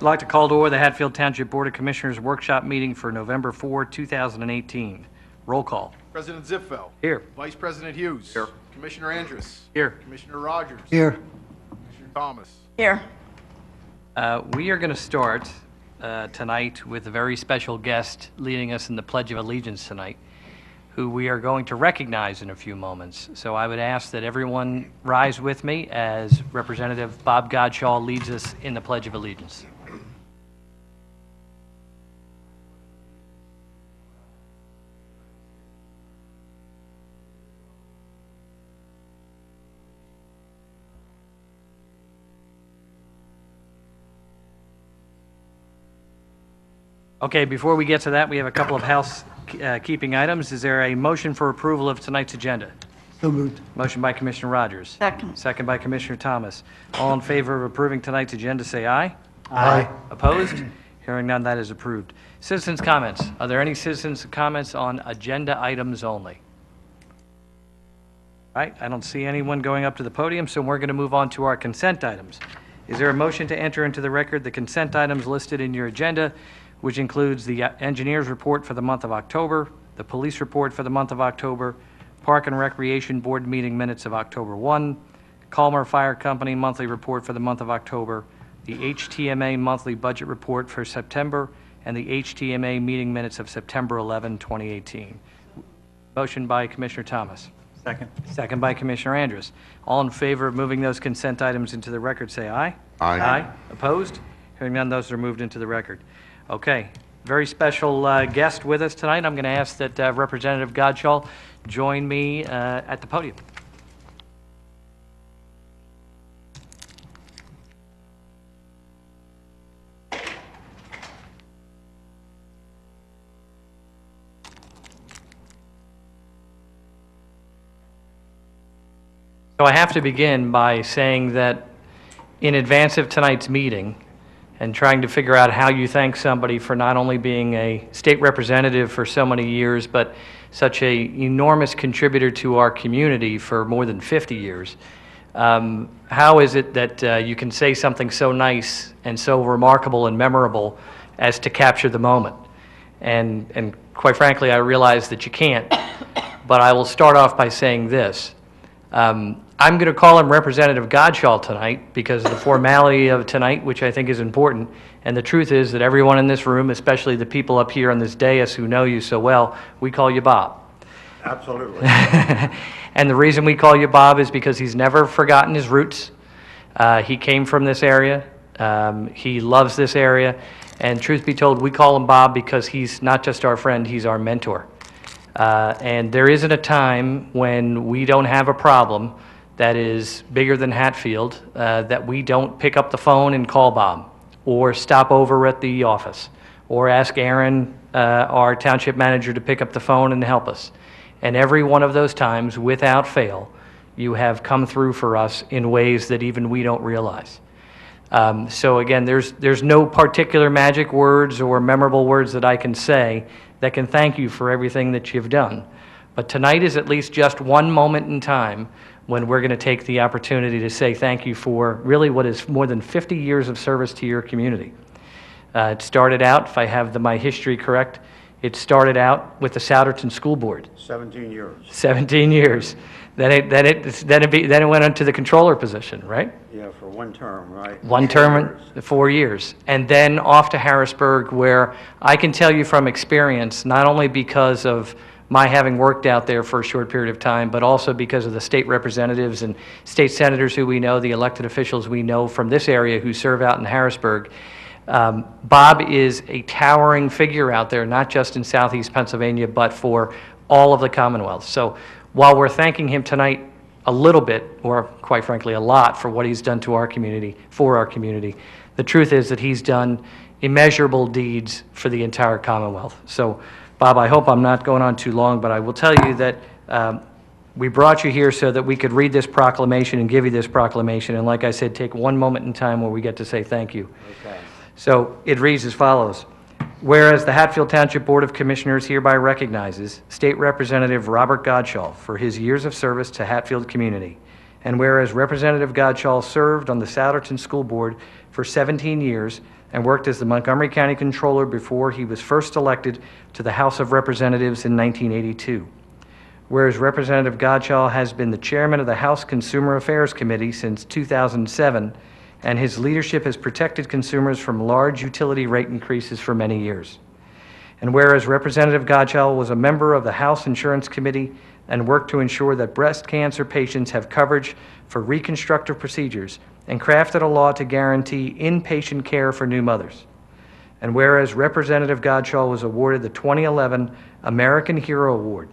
like to call to order the Hatfield Township Board of Commissioners Workshop Meeting for November 4, 2018. Roll call. President Zipfel. Here. Vice President Hughes. Here. Commissioner Andrus. Here. Commissioner Rogers. Here. Commissioner Thomas. Here. We are going to start tonight with a very special guest leading us in the Pledge of Allegiance tonight, who we are going to recognize in a few moments. So I would ask that everyone rise with me as Representative Bob Godshaw leads us in the Pledge of Allegiance. Okay, before we get to that, we have a couple of housekeeping items. Is there a motion for approval of tonight's agenda? So moved. Motion by Commissioner Rogers. Second. Second by Commissioner Thomas. All in favor of approving tonight's agenda, say aye. Aye. Opposed? Hearing none, that is approved. Citizens' comments. Are there any citizens' comments on agenda items only? All right, I don't see anyone going up to the podium, so we're going to move on to our consent items. Is there a motion to enter into the record the consent items listed in your agenda, which includes the engineer's report for the month of October, the police report for the month of October, Park and Recreation Board meeting minutes of October 1, Calmer Fire Company monthly report for the month of October, the HTMA monthly budget report for September, and the HTMA meeting minutes of September 11, 2018. Motion by Commissioner Thomas. Second. Second by Commissioner Andrus. All in favor of moving those consent items into the record, say aye. Aye. Aye. Opposed? Hearing none, those are moved into the record. Okay, very special guest with us tonight. I'm going to ask that Representative Godshaw join me at the podium. So I have to begin by saying that in advance of tonight's meeting, and trying to figure out how you thank somebody for not only being a state representative for so many years, but such an enormous contributor to our community for more than 50 years. How is it that you can say something so nice and so remarkable and memorable as to capture the moment? And quite frankly, I realize that you can't, but I will start off by saying this. I'm going to call him Representative Godshaw tonight because of the formality of tonight, which I think is important. And the truth is that everyone in this room, especially the people up here on this dais who know you so well, we call you Bob. Absolutely. And the reason we call you Bob is because he's never forgotten his roots. He came from this area. He loves this area. And truth be told, we call him Bob because he's not just our friend, he's our mentor. And there isn't a time when we don't have a problem that is bigger than Hatfield that we don't pick up the phone and call Bob, or stop over at the office, or ask Aaron, our township manager, to pick up the phone and help us. And every one of those times, without fail, you have come through for us in ways that even we don't realize. So again, there's no particular magic words or memorable words that I can say that can thank you for everything that you've done. But tonight is at least just one moment in time when we're going to take the opportunity to say thank you for really what is more than 50 years of service to your community. It started out, if I have my history correct, it started out with the Souderton School Board. 17 years. 17 years. Then it went on to the controller position, right? Yeah, for one term, right? One term, 4 years. And then off to Harrisburg, where I can tell you from experience, not only because of my having worked out there for a short period of time, but also because of the state representatives and state senators who we know, the elected officials we know from this area who serve out in Harrisburg. Bob is a towering figure out there, not just in southeast Pennsylvania, but for all of the Commonwealth. So while we're thanking him tonight a little bit, or quite frankly a lot, for what he's done to our community, for our community, the truth is that he's done immeasurable deeds for the entire Commonwealth. So Bob, I hope I'm not going on too long, but I will tell you that we brought you here so that we could read this proclamation and give you this proclamation, and like I said, take one moment in time where we get to say thank you. Okay. So it reads as follows. Whereas the Hatfield Township Board of Commissioners hereby recognizes State Representative Robert Godshaw for his years of service to Hatfield community And whereas Representative Godshall served on the Souderton School Board for 17 years and worked as the Montgomery County Controller before he was first elected to the House of Representatives in 1982. Whereas Representative Godshall has been the chairman of the House Consumer Affairs Committee since 2007, and his leadership has protected consumers from large utility rate increases for many years. And whereas Representative Godshall was a member of the House Insurance Committee and worked to ensure that breast cancer patients have coverage for reconstructive procedures and crafted a law to guarantee inpatient care for new mothers. And whereas Representative Godshall was awarded the 2011 American Hero Award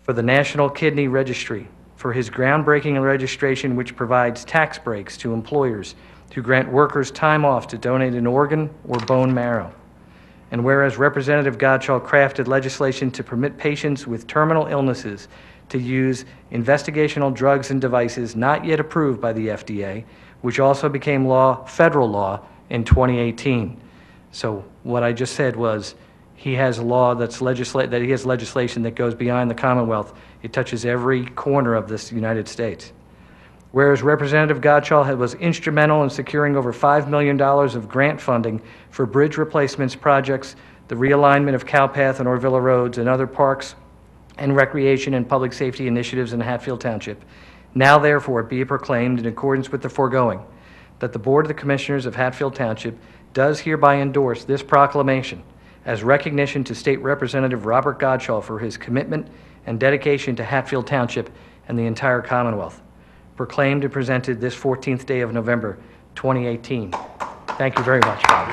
for the National Kidney Registry for his groundbreaking legislation which provides tax breaks to employers to grant workers time off to donate an organ or bone marrow. And whereas Representative Godshall crafted legislation to permit patients with terminal illnesses to use investigational drugs and devices not yet approved by the FDA, which also became law, federal law, in 2018. So what I just said was he has a law that he has legislation that goes beyond the Commonwealth. It touches every corner of this United States. Whereas Representative Godshall was instrumental in securing over $5 million of grant funding for bridge replacements projects, the realignment of Cowpath and Orvilla roads, and other parks and recreation and public safety initiatives in Hatfield Township. Now therefore be it proclaimed in accordance with the foregoing that the Board of the Commissioners of Hatfield Township does hereby endorse this proclamation as recognition to State Representative Robert Godshall for his commitment and dedication to Hatfield Township and the entire Commonwealth. Proclaimed and presented this 14th day of November, 2018. Thank you very much, Bob.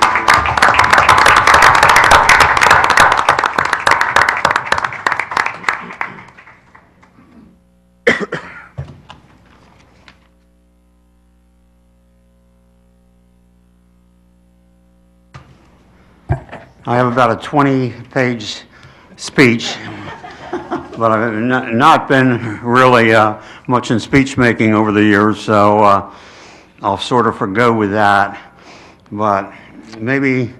I have about a 20-page speech, but I've not been really much in speech making over the years, so I'll sort of forgo with that. But maybe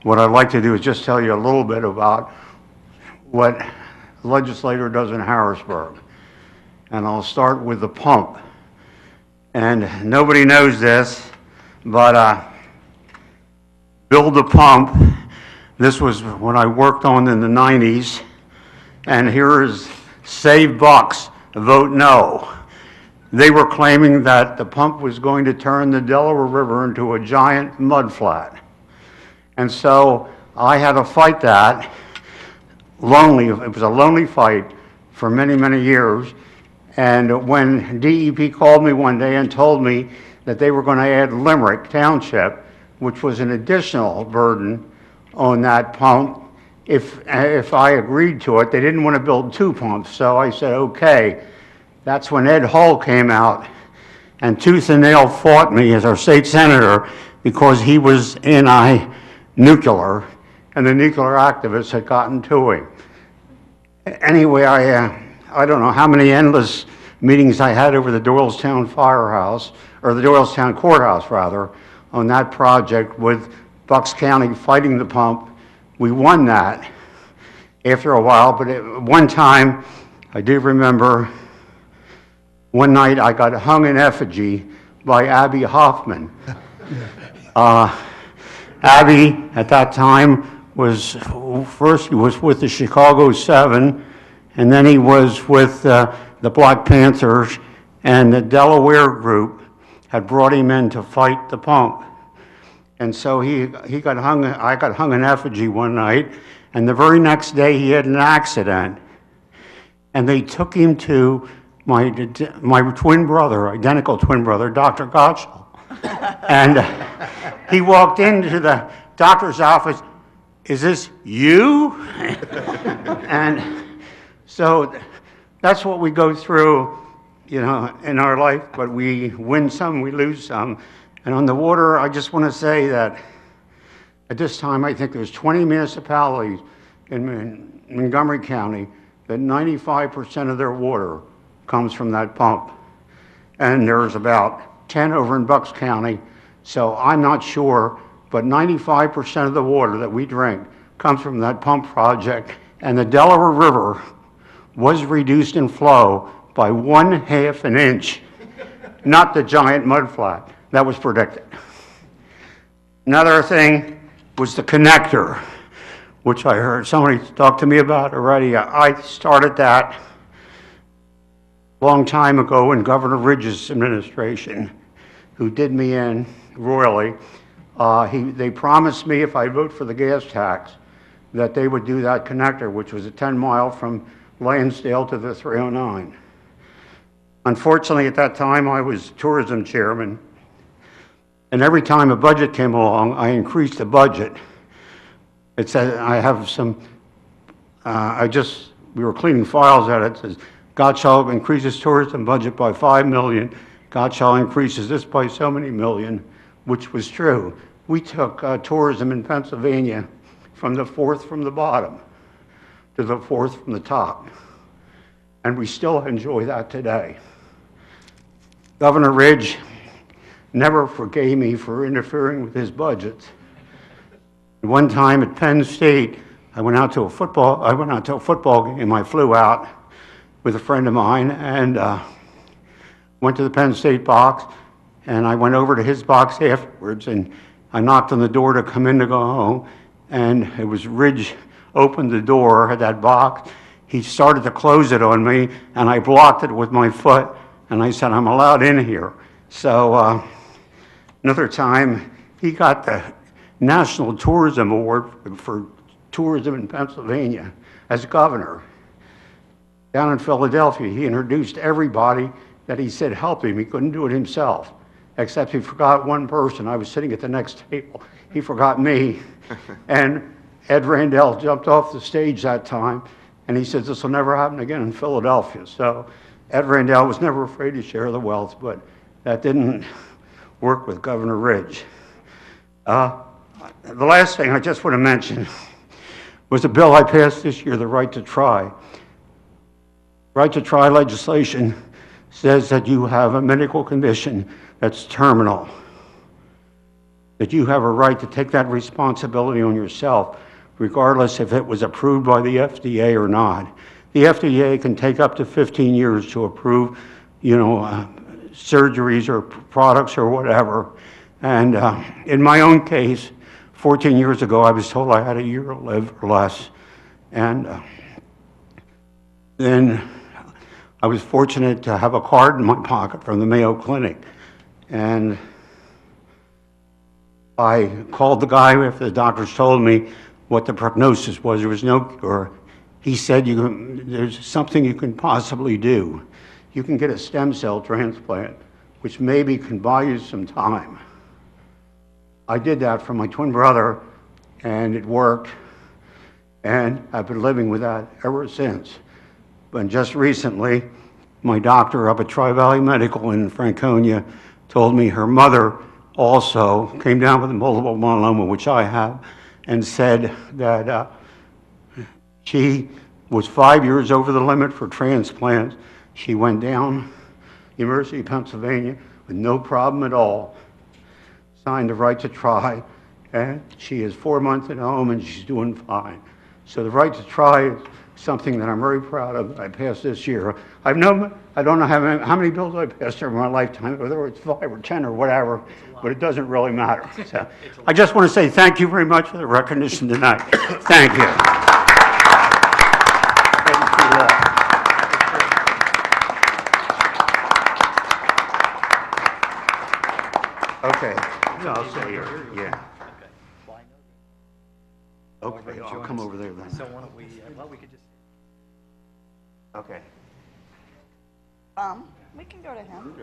what I'd like to do is just tell you a little bit about what the legislator does in Harrisburg. And I'll start with the pump. And nobody knows this, but build a pump. This was when I worked on in the 90s, and here is Save Bucks, Vote No. They were claiming that the pump was going to turn the Delaware River into a giant mudflat. And so I had to fight that, lonely. It was a lonely fight for many, many years. And when DEP called me one day and told me that they were going to add Limerick Township, which was an additional burden on that pump, if I agreed to it, they didn't want to build two pumps. So I said, okay. That's when Ed Hull came out and tooth and nail fought me as our state senator because he was anti-nuclear and the nuclear activists had gotten to him. Anyway, I don't know how many endless meetings I had over the Doylestown firehouse, or the Doylestown courthouse rather, on that project with Bucks County fighting the pump. We won that after a while, but at one time, I do remember one night I got hung in effigy by Abby Hoffman. Abby, at that time, first he was with the Chicago 7, and then he was with the Black Panthers, and the Delaware group had brought him in to fight the pump. And so I got hung in effigy one night, and the very next day he had an accident. And they took him to my twin brother, identical twin brother, Dr. Godshall. And he walked into the doctor's office, "Is this you?" And so that's what we go through, you know, in our life, but we win some, we lose some. And on the water, I just want to say that at this time, I think there's 20 municipalities in Montgomery County that 95% of their water comes from that pump. And there's about 10 over in Bucks County, so I'm not sure, but 95% of the water that we drink comes from that pump project. And the Delaware River was reduced in flow by 1/2 an inch not the giant mud flat. That was predicted. Another thing was the connector, which I heard somebody talk to me about already. I started that a long time ago in Governor Ridge's administration, who did me in royally. They promised me if I vote for the gas tax that they would do that connector, which was a 10-mile from Lansdale to the 309. Unfortunately, at that time, I was tourism chairman, and every time a budget came along, I increased the budget. It said, I have some, we were cleaning files at it. It says, God shall increase his tourism budget by 5 million. God shall increases this by so many million, which was true. We took tourism in Pennsylvania from the 4th from the bottom to the 4th from the top. And we still enjoy that today. Governor Ridge never forgave me for interfering with his budget. One time at Penn State, I went out to a football game. I flew out with a friend of mine and went to the Penn State box, and I went over to his box afterwards, and I knocked on the door to come in to go home, and it was Ridge opened the door at that box. He started to close it on me, and I blocked it with my foot, and I said, I'm allowed in here. So another time, he got the National Tourism Award for tourism in Pennsylvania as governor. Down in Philadelphia, he introduced everybody that he said helped him. He couldn't do it himself, except he forgot one person. I was sitting at the next table. He forgot me. And Ed Randell jumped off the stage that time, and he said, this will never happen again in Philadelphia. So Ed Randell was never afraid to share the wealth, but that didn't work with Governor Ridge. The last thing I just want to mention was a bill I passed this year, the right to try. Right to try legislation says that you have a medical condition that's terminal, that you have a right to take that responsibility on yourself, regardless if it was approved by the FDA or not. The FDA can take up to 15 years to approve, surgeries or products or whatever. And in my own case, 14 years ago, I was told I had a year to live or less. And then I was fortunate to have a card in my pocket from the Mayo Clinic. And I called the guy after the doctors told me what the prognosis was. There was no cure. He said, there's something you can possibly do. You can get a stem cell transplant, which maybe can buy you some time. I did that for my twin brother, and it worked. And I've been living with that ever since. But just recently, my doctor up at Tri-Valley Medical in Franconia told me her mother also came down with multiple myeloma, which I have, and said that she was 5 years over the limit for transplant. She went down University of Pennsylvania with no problem at all, signed the right to try, and she is 4 months at home and she's doing fine. So the right to try is something that I'm very proud of that I passed this year. I don't know how many bills I passed over my lifetime, whether it's 5 or 10 or whatever, but it doesn't really matter. So I just want to say thank you very much for the recognition tonight. Thank you. Okay. No, I'll stay here. Yeah. Okay, I'll come over there then. So why don't we, we could just. Okay. We can go to him.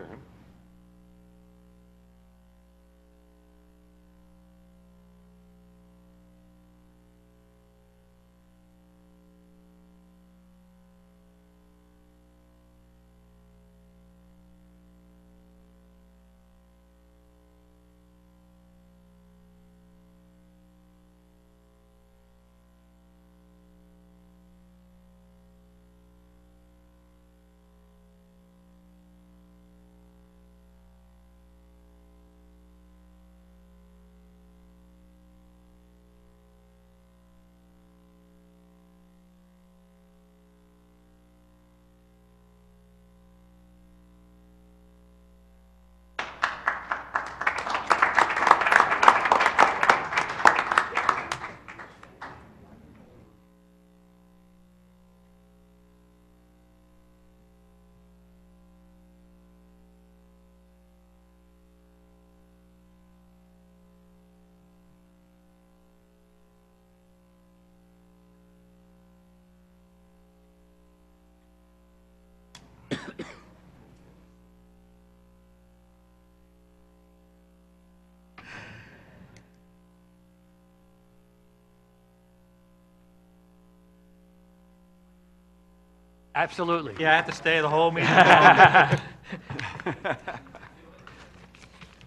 Absolutely. Yeah, I have to stay the whole meeting.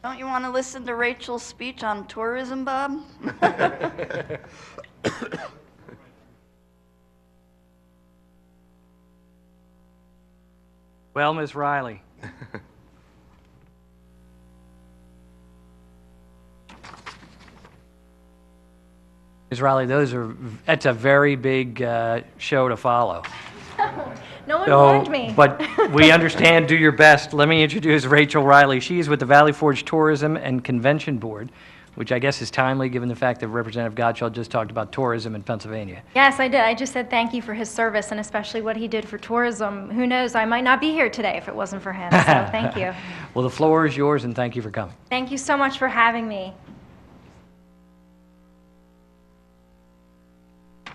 Don't you want to listen to Rachel's speech on tourism, Bob? Well, Ms. Riley. Ms. Riley, that's a very big show to follow. No one So, warned me. but we understand, do your best. Let me introduce Rachel Riley. She's with the Valley Forge Tourism and Convention Board, which I guess is timely given the fact that Representative Gottschall just talked about tourism in Pennsylvania. Yes, I did. I just said thank you for his service and especially what he did for tourism. Who knows, I might not be here today if it wasn't for him, so thank you. Well, the floor is yours, and thank you for coming. Thank you so much for having me.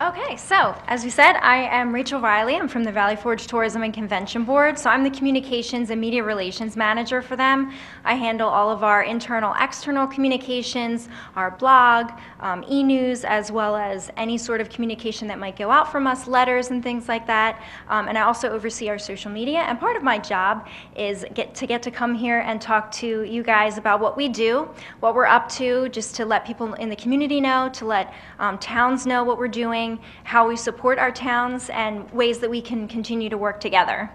Okay, so as we said, I am Rachel Riley. I'm from the Valley Forge Tourism and Convention Board, so I'm the Communications and Media Relations Manager for them. I handle all of our internal, external communications, our blog, e-news, as well as any sort of communication that might go out from us, letters and things like that. And I also oversee our social media, and part of my job is get to come here and talk to you guys about what we do, what we're up to, just to let people in the community know, to let towns know what we're doing, how we support our towns, and ways that we can continue to work together.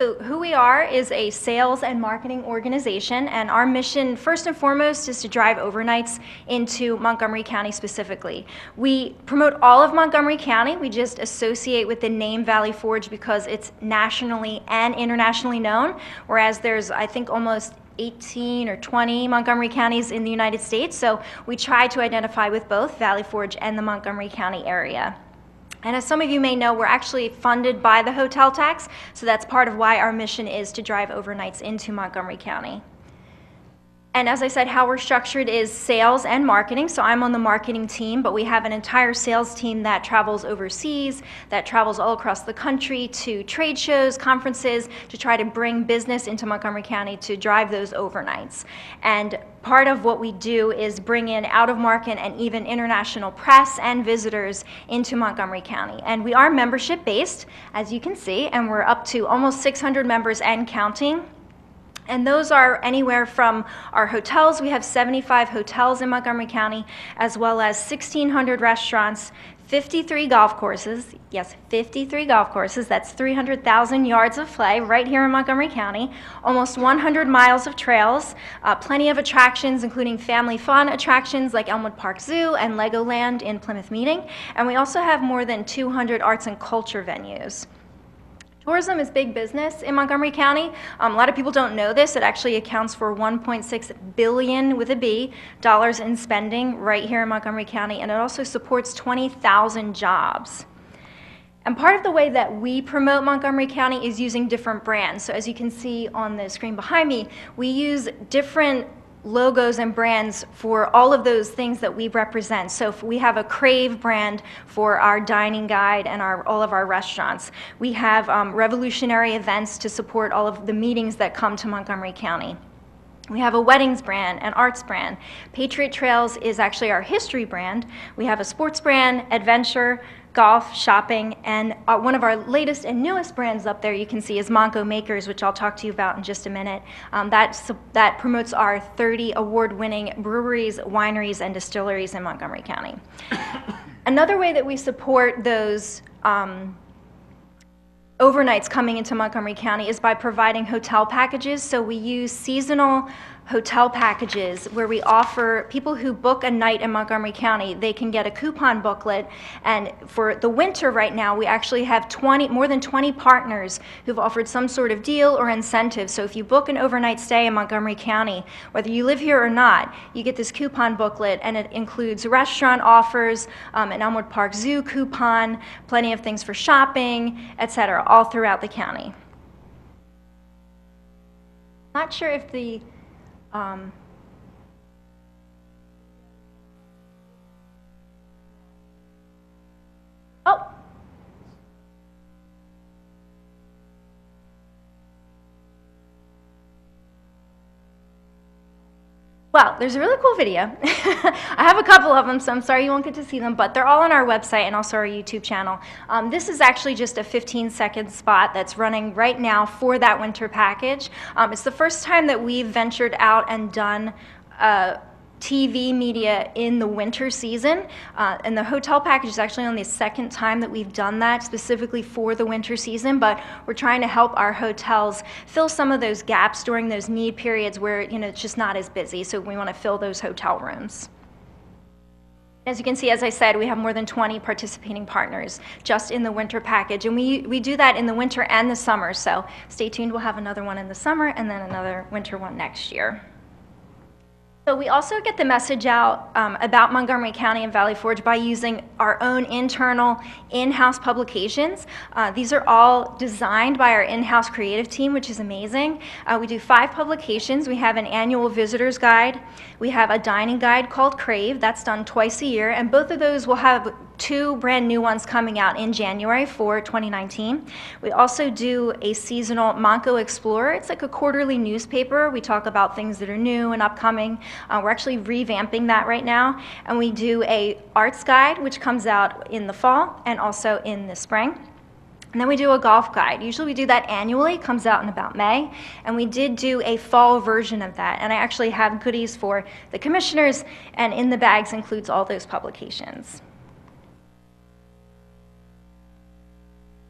So who we are is a sales and marketing organization, and our mission, first and foremost, is to drive overnights into Montgomery County specifically. We promote all of Montgomery County. We just associate with the name Valley Forge because it's nationally and internationally known, whereas there's, I think, almost 18 or 20 Montgomery counties in the United States, so we try to identify with both Valley Forge and the Montgomery County area. And as some of you may know, we're actually funded by the hotel tax, so that's part of why our mission is to drive overnights into Montgomery County. And as I said, how we're structured is sales and marketing. So I'm on the marketing team, but we have an entire sales team that travels overseas, that travels all across the country to trade shows, conferences, to try to bring business into Montgomery County to drive those overnights. And part of what we do is bring in out-of-market and even international press and visitors into Montgomery County. And we are membership-based, as you can see, and we're up to almost 600 members and counting. And those are anywhere from our hotels. We have 75 hotels in Montgomery County, as well as 1,600 restaurants, 53 golf courses. Yes, 53 golf courses. That's 300,000 yards of play right here in Montgomery County. Almost 100 miles of trails, plenty of attractions, including family fun attractions like Elmwood Park Zoo and Legoland in Plymouth Meeting. And we also have more than 200 arts and culture venues. Tourism is big business in Montgomery County. A lot of people don't know this. It actually accounts for $1.6 billion with a B dollars in spending right here in Montgomery County, and it also supports 20,000 jobs. And part of the way that we promote Montgomery County is using different brands. So as you can see on the screen behind me, we use different logos and brands for all of those things that we represent. So if we have a Crave brand for our dining guide and all of our restaurants. We have revolutionary events to support all of the meetings that come to Montgomery County. We have a weddings brand, an arts brand. Patriot Trails is actually our history brand. We have a sports brand, adventure, golf, shopping, and one of our latest and newest brands up there you can see is Monco Makers, which I'll talk to you about in just a minute. That promotes our 30 award-winning breweries, wineries, and distilleries in Montgomery County. Another way that we support those overnights coming into Montgomery County is by providing hotel packages. So we use seasonal hotel packages where we offer people who book a night in Montgomery County, they can get a coupon booklet. And for the winter right now, we actually have more than 20 partners who've offered some sort of deal or incentive. So if you book an overnight stay in Montgomery County, whether you live here or not, you get this coupon booklet, and it includes restaurant offers, an Elmwood Park Zoo coupon, plenty of things for shopping, etc., all throughout the county. Not sure if the Well, there's a really cool video. I have a couple of them, so I'm sorry you won't get to see them, but they're all on our website and also our YouTube channel. This is actually just a 15-second spot that's running right now for that winter package. It's the first time that we've ventured out and done TV media in the winter season, and the hotel package is actually only the second time that we've done that specifically for the winter season, but we're trying to help our hotels fill some of those gaps during those need periods where, you know, it's just not as busy, so we want to fill those hotel rooms. As you can see, as I said, we have more than 20 participating partners just in the winter package, and we do that in the winter and the summer, so stay tuned. We'll have another one in the summer and then another winter one next year. So we also get the message out about Montgomery County and Valley Forge by using our own internal in-house publications. These are all designed by our in-house creative team, which is amazing. We do 5 publications. We have an annual visitor's guide. We have a dining guide called Crave. That's done twice a year, and both of those will have 2 brand new ones coming out in January for 2019. We also do a seasonal Monco Explorer. It's like a quarterly newspaper. We talk about things that are new and upcoming. We're actually revamping that right now. And we do a arts guide, which comes out in the fall and also in the spring. And then we do a golf guide. Usually we do that annually. It comes out in about May. And we did do a fall version of that. And I actually have goodies for the commissioners, and in the bags includes all those publications.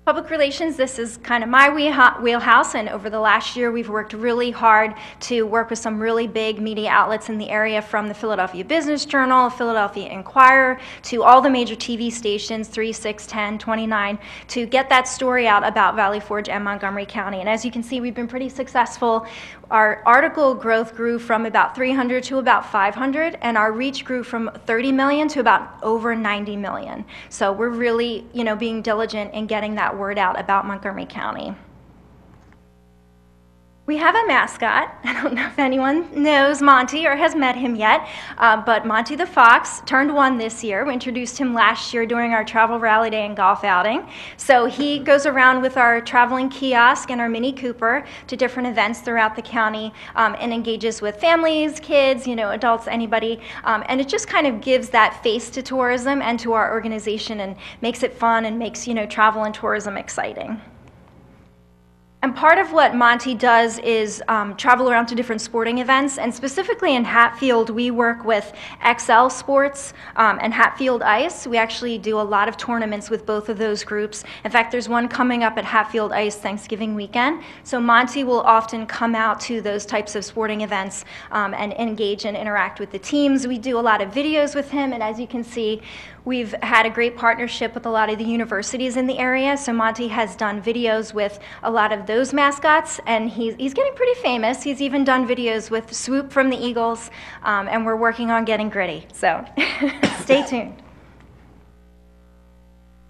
Public relations, this is kind of my wheelhouse, and over the last year we've worked really hard to work with some really big media outlets in the area, from the Philadelphia Business Journal, Philadelphia Inquirer, to all the major TV stations, 3, 6, 10, 29, to get that story out about Valley Forge and Montgomery County. And as you can see, we've been pretty successful. Our article growth grew from about 300 to about 500, and our reach grew from 30 million to about over 90 million. So we're really, you know, being diligent in getting that word out about Montgomery County. We have a mascot. I don't know if anyone knows Monty or has met him yet, but Monty the Fox turned 1 this year. We introduced him last year during our travel rally day and golf outing. So he goes around with our traveling kiosk and our Mini Cooper to different events throughout the county, and engages with families, kids, you know, adults, anybody. And it just kind of gives that face to tourism and to our organization, and makes it fun and makes, you know, travel and tourism exciting. And part of what Monty does is travel around to different sporting events, and specifically in Hatfield, we work with XL Sports and Hatfield Ice. We actually do a lot of tournaments with both of those groups. In fact, there's one coming up at Hatfield Ice Thanksgiving weekend. So Monty will often come out to those types of sporting events and engage and interact with the teams. We do a lot of videos with him, and as you can see, we've had a great partnership with a lot of the universities in the area, so Monty has done videos with a lot of those mascots, and he's getting pretty famous. He's even done videos with Swoop from the Eagles, and we're working on getting gritty, so stay tuned.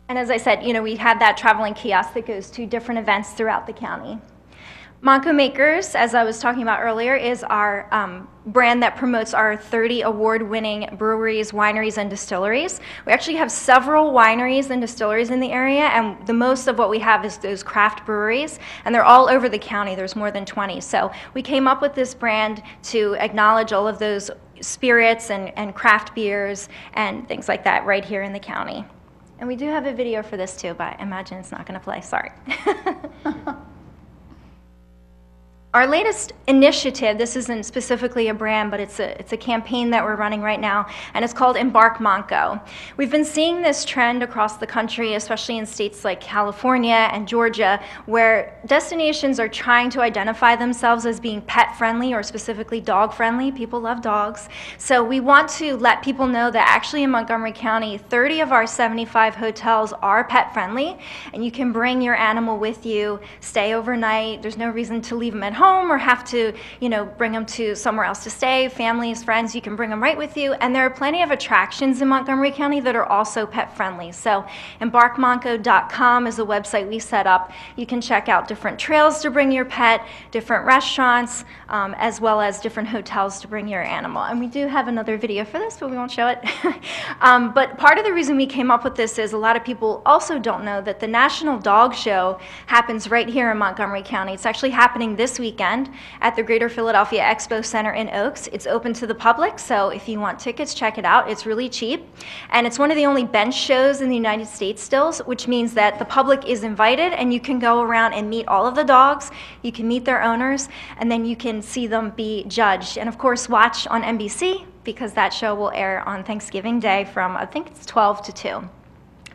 And as I said, you know, we have that traveling kiosk that goes to different events throughout the county. Monco Makers, as I was talking about earlier, is our brand that promotes our 30 award-winning breweries, wineries, and distilleries. We actually have several wineries and distilleries in the area, and the most of what we have is those craft breweries, and they're all over the county. There's more than 20. So we came up with this brand to acknowledge all of those spirits and craft beers and things like that right here in the county. And we do have a video for this too, but I imagine it's not going to play. Sorry. Our latest initiative, this isn't specifically a brand, but it's a campaign that we're running right now, and it's called Embark Monco. We've been seeing this trend across the country, especially in states like California and Georgia, where destinations are trying to identify themselves as being pet-friendly or specifically dog-friendly. People love dogs. So we want to let people know that actually in Montgomery County, 30 of our 75 hotels are pet-friendly, and you can bring your animal with you, stay overnight. There's no reason to leave them at home or have to, you know, bring them to somewhere else to stay. Families, friends, you can bring them right with you. And there are plenty of attractions in Montgomery County that are also pet friendly. So embarkmonco.com is a website we set up. You can check out different trails to bring your pet, different restaurants, as well as different hotels to bring your animal. And we do have another video for this, but we won't show it. But part of the reason we came up with this is a lot of people also don't know that the National Dog Show happens right here in Montgomery County. It's actually happening this weekend weekend at the Greater Philadelphia Expo Center in Oaks. It's open to the public, so if you want tickets, check it out. It's really cheap. And it's one of the only bench shows in the United States still, which means that the public is invited and you can go around and meet all of the dogs, you can meet their owners, and then you can see them be judged. And of course, watch on NBC, because that show will air on Thanksgiving Day from, I think it's 12 to 2.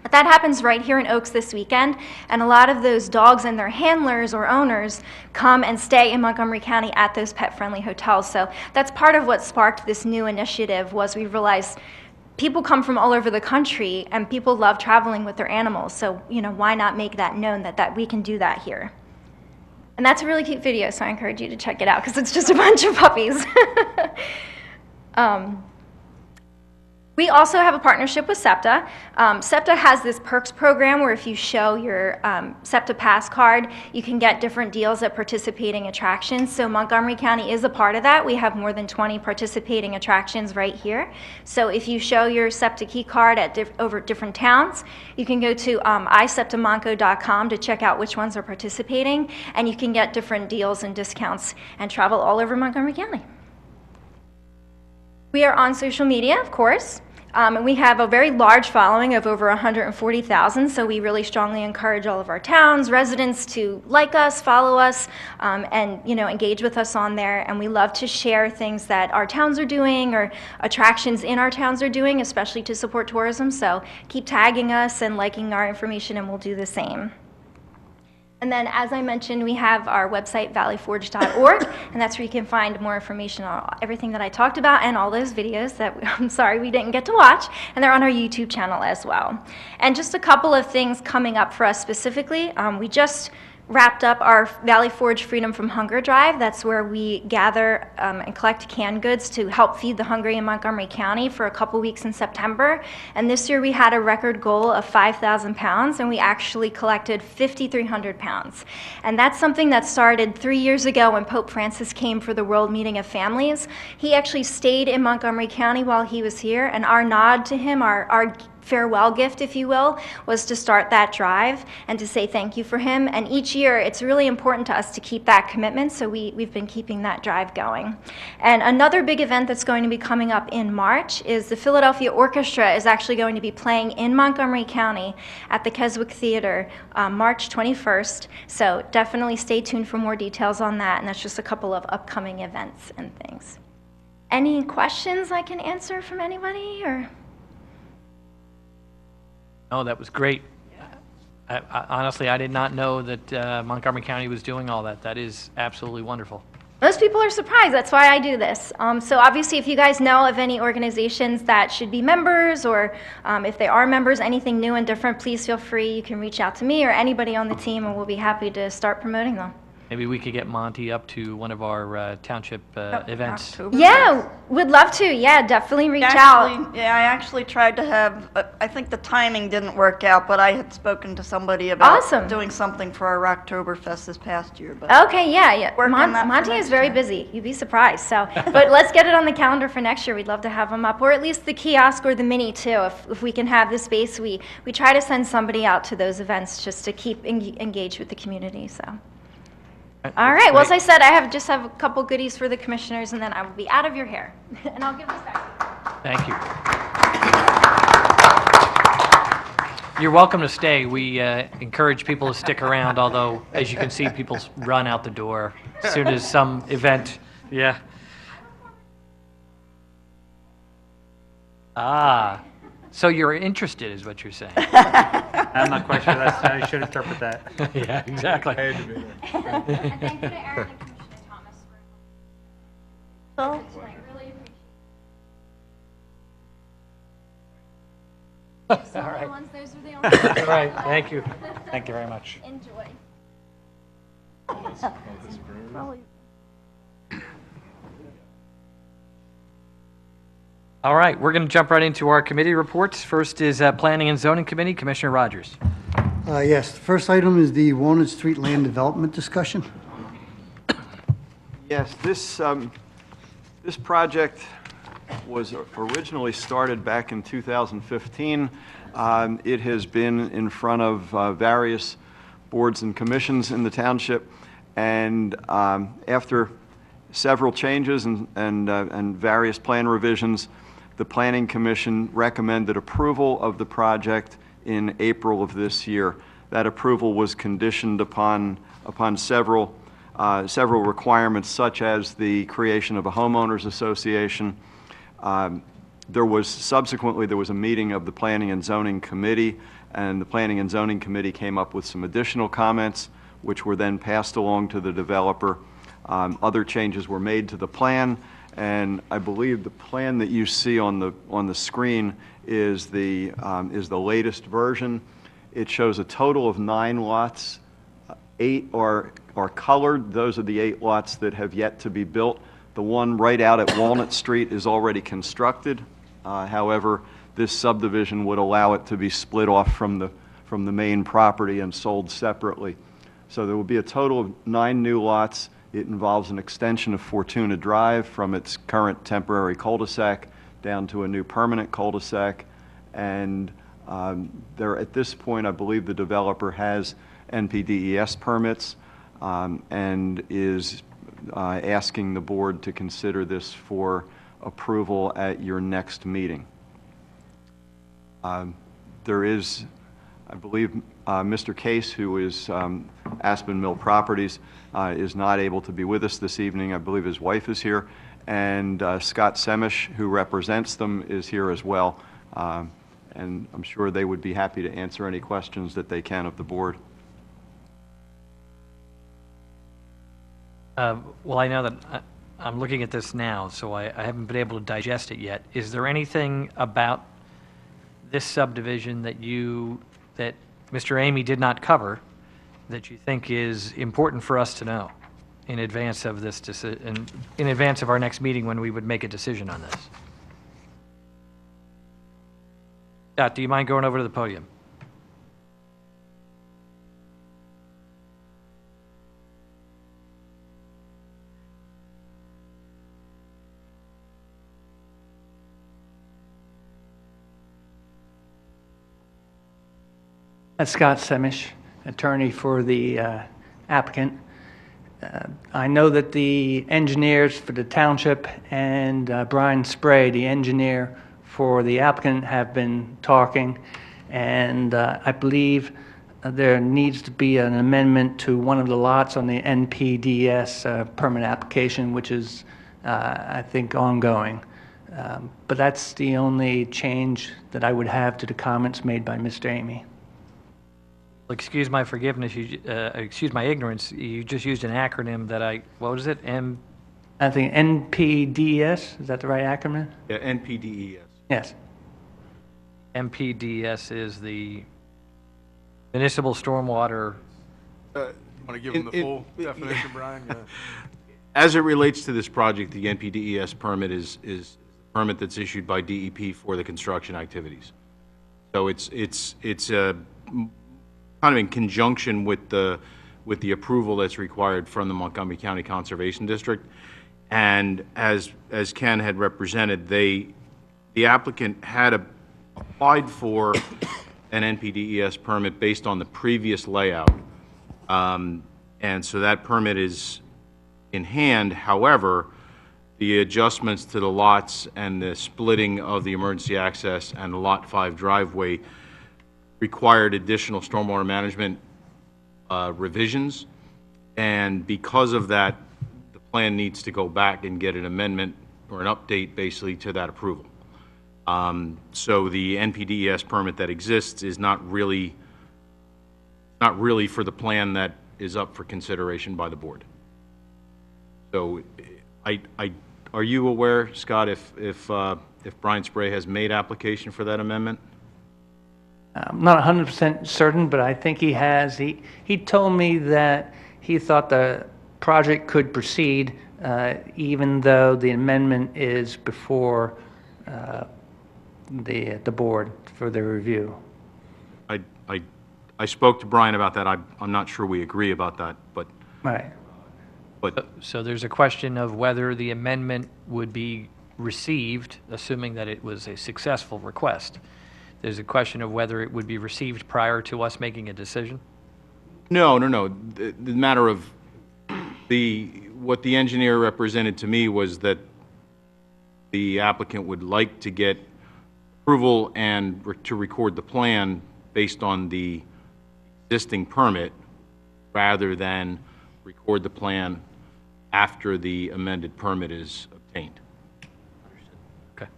But that happens right here in Oaks this weekend, and a lot of those dogs and their handlers or owners come and stay in Montgomery County at those pet-friendly hotels. So that's part of what sparked this new initiative. Was we realized people come from all over the country and people love traveling with their animals. So, you know, why not make that known that we can do that here? And that's a really cute video, so I encourage you to check it out because it's just a bunch of puppies. We also have a partnership with SEPTA. SEPTA has this perks program where if you show your SEPTA Pass card, you can get different deals at participating attractions. So Montgomery County is a part of that. We have more than 20 participating attractions right here. So if you show your SEPTA key card at over different towns, you can go to iseptamonco.com to check out which ones are participating, and you can get different deals and discounts and travel all over Montgomery County. We are on social media, of course. And we have a very large following of over 140,000, so we really strongly encourage all of our towns, residents to like us, follow us, and engage with us on there. And we love to share things that our towns are doing or attractions in our towns are doing, especially to support tourism. So keep tagging us and liking our information, and we'll do the same. And then, as I mentioned, we have our website, valleyforge.org, and that's where you can find more information on everything that I talked about and all those videos that I'm sorry we didn't get to watch, and they're on our YouTube channel as well. And just a couple of things coming up for us specifically. We just wrapped up our Valley Forge Freedom from Hunger drive. That's where we gather and collect canned goods to help feed the hungry in Montgomery County for a couple weeks in September. And this year we had a record goal of 5,000 pounds, and we actually collected 5,300 pounds. And that's something that started 3 years ago when Pope Francis came for the World Meeting of Families. He actually stayed in Montgomery County while he was here, and our nod to him, our farewell gift, if you will, was to start that drive and to say thank you for him. And each year, it's really important to us to keep that commitment, so we've been keeping that drive going. And another big event that's going to be coming up in March is the Philadelphia Orchestra is actually going to be playing in Montgomery County at the Keswick Theater March 21st. So definitely stay tuned for more details on that, and that's just a couple of upcoming events and things. Any questions I can answer from anybody, or? Oh, that was great. Honestly, I did not know that Montgomery County was doing all that. That is absolutely wonderful. Most people are surprised. That's why I do this. So obviously, if you guys know of any organizations that should be members, or if they are members, anything new and different, please feel free. You can reach out to me or anybody on the team, and we'll be happy to start promoting them. Maybe we could get Monty up to one of our township events. Rocktoberfest. Yeah, would love to. Yeah, definitely reach out. Yeah, I actually tried to have, I think the timing didn't work out, but I had spoken to somebody about Awesome. doing something for our Rocktoberfest this past year. But Okay, yeah. Work on that for Monty is next very year. busy. You'd be surprised. So, but let's get it on the calendar for next year. We'd love to have him up, or at least the kiosk or the mini too. If we can have the space, we try to send somebody out to those events just to keep engaged with the community. So. All right. Well, as I said, I just have a couple goodies for the commissioners, and then I will be out of your hair. And I'll give this back. Thank you. You're welcome to stay. We encourage people to stick around, although, as you can see, people run out the door as soon as some event. Yeah. Ah. So you're interested, is what you're saying. I'm not quite sure that's how you should interpret that. Yeah, exactly. And thank you to Aaron and Commissioner Thomas for so, tonight. Really appreciate it. All right. Those are the only All right. Thank you. Thank you very much. Enjoy. probably All right. We're going to jump right into our committee reports. First is Planning and Zoning Committee, Commissioner Rogers. Yes, the first item is the Walnut Street land development discussion. Yes, this project was originally started back in 2015. It has been in front of various boards and commissions in the township, And after several changes and various plan revisions, the Planning Commission recommended approval of the project in April of this year. That approval was conditioned upon several requirements, such as the creation of a homeowners association. Subsequently, there was a meeting of the Planning and Zoning Committee, and the Planning and Zoning Committee came up with some additional comments, which were then passed along to the developer. Other changes were made to the plan, and I believe the plan that you see on the screen is the latest version. It shows a total of 9 lots. 8 are colored. Those are the 8 lots that have yet to be built. The one right out at Walnut Street is already constructed. However, this subdivision would allow it to be split off from the main property and sold separately. So there will be a total of 9 new lots. It involves an extension of Fortuna Drive from its current temporary cul-de-sac down to a new permanent cul-de-sac. And at this point, I believe the developer has NPDES permits and is asking the board to consider this for approval at your next meeting. There is, I believe, Mr. Case, who is Aspen Mill Properties, is not able to be with us this evening. I believe his wife is here. And Scott Semish, who represents them, is here as well. And I'm sure they would be happy to answer any questions that they can of the board. Well, I know that I'm looking at this now, so I haven't been able to digest it yet. Is there anything about this subdivision that Mr. Amy did not cover that you think is important for us to know in advance of this decision, in advance of our next meeting when we would make a decision on this? Scott, do you mind going over to the podium? Scott Semish, attorney for the applicant. I know that the engineers for the township and Brian Spray, the engineer for the applicant, have been talking, and I believe there needs to be an amendment to one of the lots on the NPDES permit application, which is, I think, ongoing. But that's the only change that I would have to the comments made by Mr. Amy. Excuse my forgiveness, excuse my ignorance, you just used an acronym that what was it? I think NPDES, is that the right acronym? Yeah, NPDES. Yes. MPDS is the Municipal Stormwater. Want to give them the full definition, Brian? Yeah. As it relates to this project, the NPDES permit is a permit that's issued by DEP for the construction activities. So it's kind of in conjunction with the approval that's required from the Montgomery County Conservation District. And as Ken had represented, the applicant had applied for an NPDES permit based on the previous layout. And so that permit is in hand. However, the adjustments to the lots and the splitting of the emergency access and the Lot 5 driveway required additional stormwater management revisions, and because of that, the plan needs to go back and get an amendment or an update basically to that approval. So the NPDES permit that exists is not really for the plan that is up for consideration by the board. So are you aware, Scott, if Brian Spray has made application for that amendment? I'm not 100% certain, but I think he has. He told me that he thought the project could proceed even though the amendment is before the board for their review. I spoke to Brian about that. I'm not sure we agree about that, but Right. So there's a question of whether the amendment would be received, assuming that it was a successful request. There's a question of whether it would be received prior to us making a decision? No. The matter of What the engineer represented to me was that the applicant would like to get approval and to record the plan based on the existing permit rather than record the plan after the amended permit is obtained. Okay.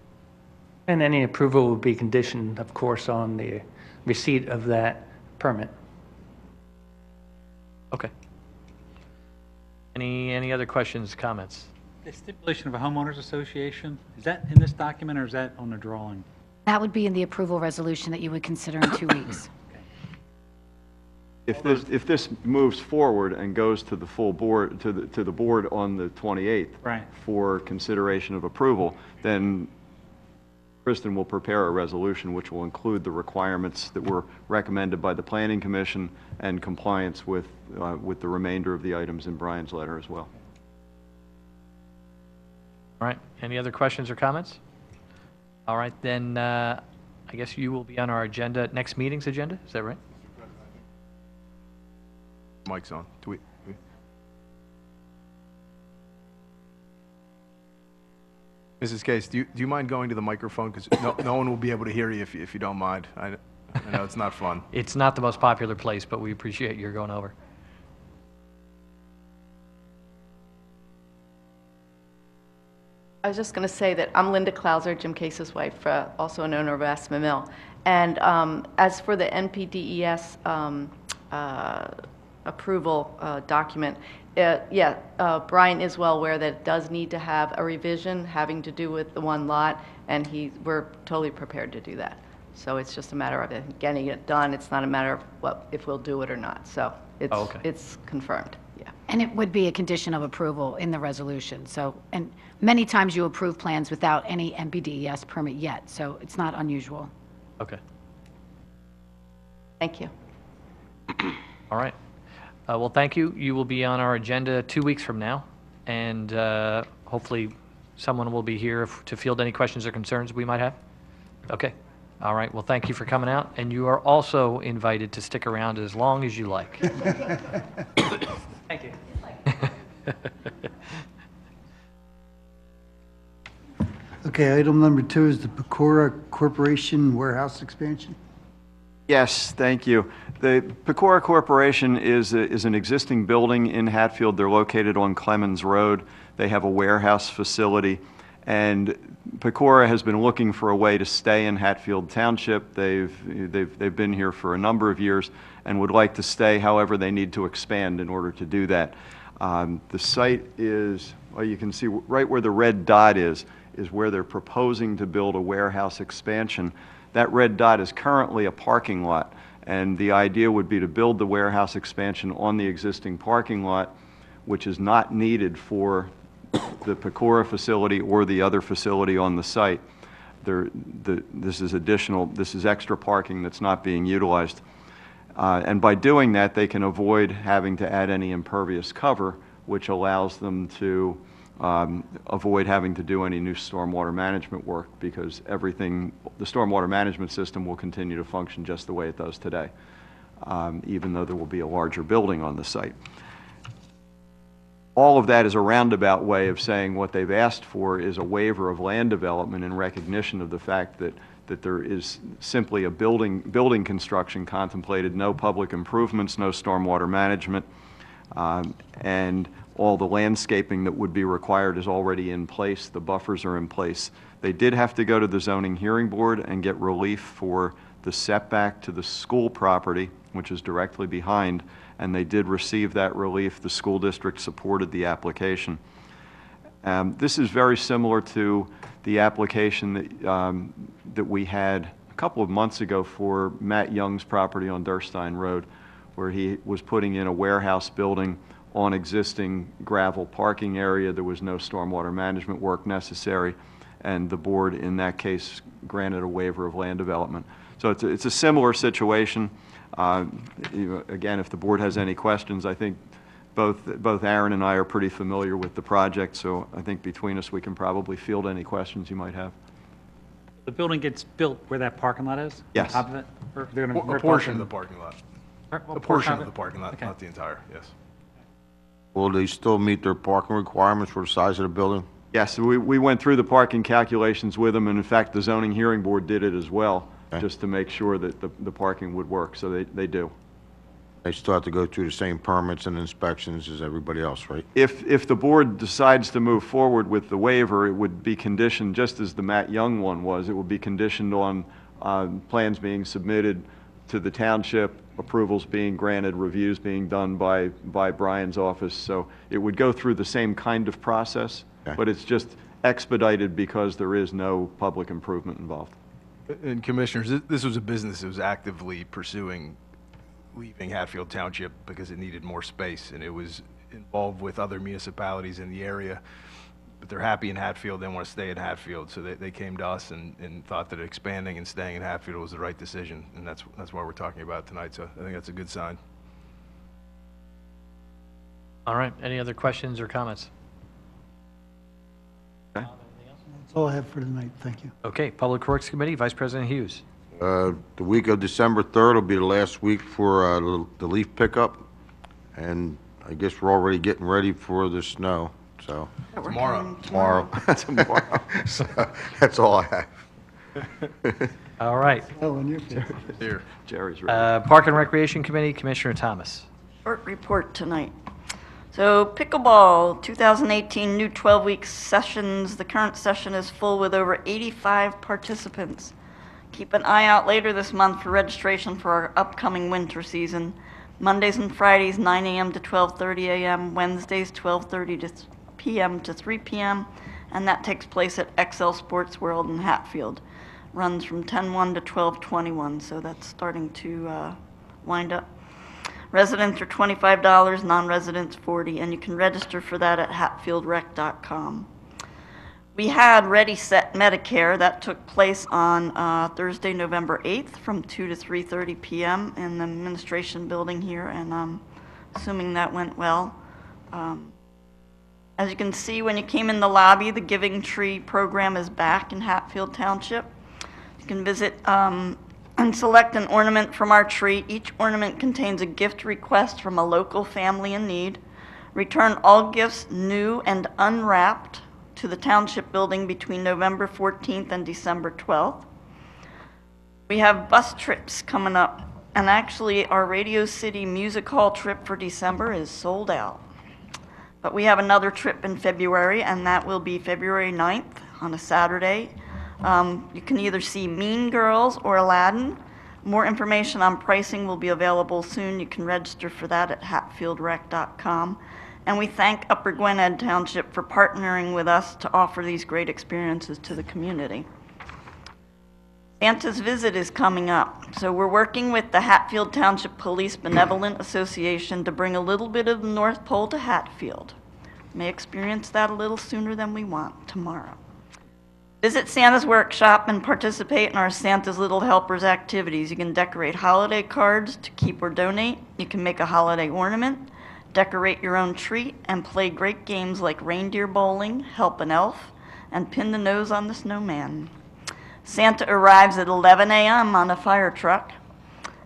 And any approval will be conditioned, of course, on the receipt of that permit. Okay. Any other questions, comments? The stipulation of a homeowners association, is that in this document or is that on the drawing? That would be in the approval resolution that you would consider in 2 weeks. If this moves forward and goes to the full board, to the board on the 28th Right. for consideration of approval, then Kristen will prepare a resolution which will include the requirements that were recommended by the Planning Commission and compliance with the remainder of the items in Brian's letter as well. All right, any other questions or comments? All right, then, I guess you will be on our agenda, next meeting's agenda, is that right? Mic's on. Do we? Mrs. Case, do you mind going to the microphone? Because no one will be able to hear you if you don't mind. I know it's not fun. It's not the most popular place, but we appreciate your going over. I was just going to say that I'm Linda Klauser, Jim Case's wife, also an owner of Aspen Mill. And as for the NPDES approval document, Brian is well aware that it does need to have a revision having to do with the one lot, and we're totally prepared to do that. So it's just a matter of getting it done. It's not a matter of if we'll do it or not. So it's confirmed. Yeah. And it would be a condition of approval in the resolution. So, and many times you approve plans without any NPDES permit yet, so it's not unusual. Okay, Thank you. all right. Well, thank you. You will be on our agenda 2 weeks from now, and hopefully someone will be here to field any questions or concerns we might have. Okay. All right. Well, thank you for coming out, and you are also invited to stick around as long as you like. Thank you. Okay, item number 2 is the Pecora Corporation warehouse expansion. Yes, thank you. The Pecora Corporation is an existing building in Hatfield. They're located on Clemens Road. They have a warehouse facility, and Pecora has been looking for a way to stay in Hatfield Township. They've been here for a number of years and would like to stay. However, they need to expand in order to do that. The site is, well, you can see right where the red dot is where they're proposing to build a warehouse expansion. That red dot is currently a parking lot, and the idea would be to build the warehouse expansion on the existing parking lot, which is not needed for the Pecora facility or the other facility on the site. This is extra parking that's not being utilized. And by doing that, they can avoid having to add any impervious cover, which allows them to avoid having to do any new stormwater management work, because the stormwater management system will continue to function just the way it does today, even though there will be a larger building on the site. All of that is a roundabout way of saying what they've asked for is a waiver of land development in recognition of the fact that there is simply a building construction contemplated, no public improvements, no stormwater management, and all the landscaping that would be required is already in place. The buffers are in place. They did have to go to the zoning hearing board and get relief for the setback to the school property, which is directly behind, and they did receive that relief. The school district supported the application. This is very similar to the application that we had a couple of months ago for Matt Young's property on Durstein Road, where he was putting in a warehouse building on existing gravel parking area. There was no stormwater management work necessary, and the board in that case granted a waiver of land development. So it's a similar situation. Again, if the board has any questions, I think both Aaron and I are pretty familiar with the project, so I think between us we can probably field any questions you might have. The building gets built where that parking lot is? Yes. On top of it? Or they're gonna A portion of the parking lot. A A portion of it? the parking lot, Okay. not the entire, yes. Will they still meet their parking requirements for the size of the building? Yes, we went through the parking calculations with them, and in fact, the zoning hearing board did it as well, Okay. just to make sure that the parking would work, so they do. They still have to go through the same permits and inspections as everybody else, right? If the board decides to move forward with the waiver, it would be conditioned, just as the Matt Young one was, it would be conditioned on plans being submitted to the township, approvals being granted, reviews being done by Brian's office. So it would go through the same kind of process, Okay. but it's just expedited because there is no public improvement involved. And Commissioners, this was a business that was actively pursuing leaving Hatfield Township because it needed more space, and it was involved with other municipalities in the area. But they're happy in Hatfield, they want to stay in Hatfield, so they came to us and thought that expanding and staying in Hatfield was the right decision, and that's why we're talking about it tonight, so I think that's a good sign. All right, any other questions or comments? That's all I have for tonight. Thank you. Okay, Public Works Committee, Vice President Hughes. The week of December 3rd will be the last week for the leaf pickup, and I guess we're already getting ready for the snow, so. Tomorrow. Tomorrow. So, that's all I have. All right, Oh, and your favorite. Here. Jerry's ready. Park and Recreation Committee, Commissioner Thomas. Short report tonight. So pickleball, 2018 new 12-week sessions. The current session is full with over 85 participants. Keep an eye out later this month for registration for our upcoming winter season. Mondays and Fridays, 9 a.m. to 12:30 a.m., Wednesdays, 12:30 p.m. to 3 p.m., and that takes place at XL Sports World in Hatfield. Runs from 10:01 to 12:21, so that's starting to wind up. Residents are $25, non-residents $40, and you can register for that at hatfieldrec.com. We had Ready Set Medicare. That took place on Thursday, November 8th from 2 to 3:30 p.m. in the administration building here, and I'm assuming that went well. As you can see, when you came in the lobby, the Giving Tree program is back in Hatfield Township. You can visit and select an ornament from our tree. Each ornament contains a gift request from a local family in need. Return all gifts new and unwrapped to the Township building between November 14th and December 12th. We have bus trips coming up, and actually our Radio City Music Hall trip for December is sold out. But we have another trip in February, and that will be February 9th on a Saturday. You can either see Mean Girls or Aladdin. More information on pricing will be available soon. You can register for that at hatfieldrec.com. And we thank Upper Gwinnett Township for partnering with us to offer these great experiences to the community. Santa's visit is coming up, so we're working with the Hatfield Township Police Benevolent Association to bring a little bit of the North Pole to Hatfield. May experience that a little sooner than we want tomorrow. Visit Santa's Workshop and participate in our Santa's Little Helpers activities. You can decorate holiday cards to keep or donate. You can make a holiday ornament, decorate your own tree, and play great games like reindeer bowling, help an elf, and pin the nose on the snowman. Santa arrives at 11 a.m. on a fire truck.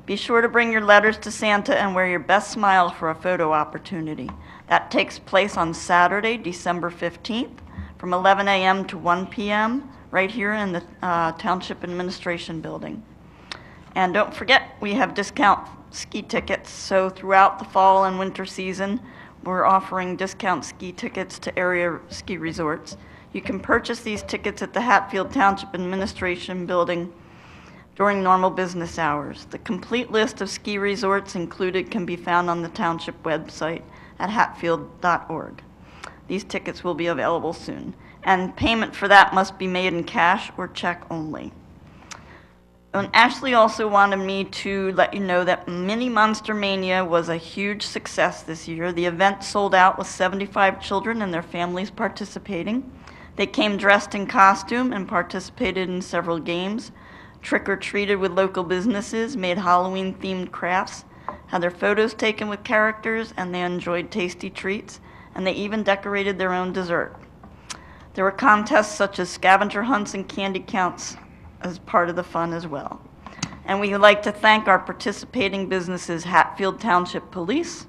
Be sure to bring your letters to Santa and wear your best smile for a photo opportunity. That takes place on Saturday, December 15th, from 11 a.m. to 1 p.m. right here in the Township Administration Building. And don't forget, we have discount ski tickets, so throughout the fall and winter season, we're offering discount ski tickets to area ski resorts. You can purchase these tickets at the Hatfield Township Administration Building during normal business hours. The complete list of ski resorts included can be found on the Township website at hatfield.org. These tickets will be available soon, and payment for that must be made in cash or check only. And Ashley also wanted me to let you know that Mini Monster Mania was a huge success this year. The event sold out with 75 children and their families participating. They came dressed in costume and participated in several games, trick-or-treated with local businesses, made Halloween-themed crafts, had their photos taken with characters, and they enjoyed tasty treats, and they even decorated their own dessert. There were contests such as scavenger hunts and candy counts as part of the fun as well. And we would like to thank our participating businesses, Hatfield Township Police,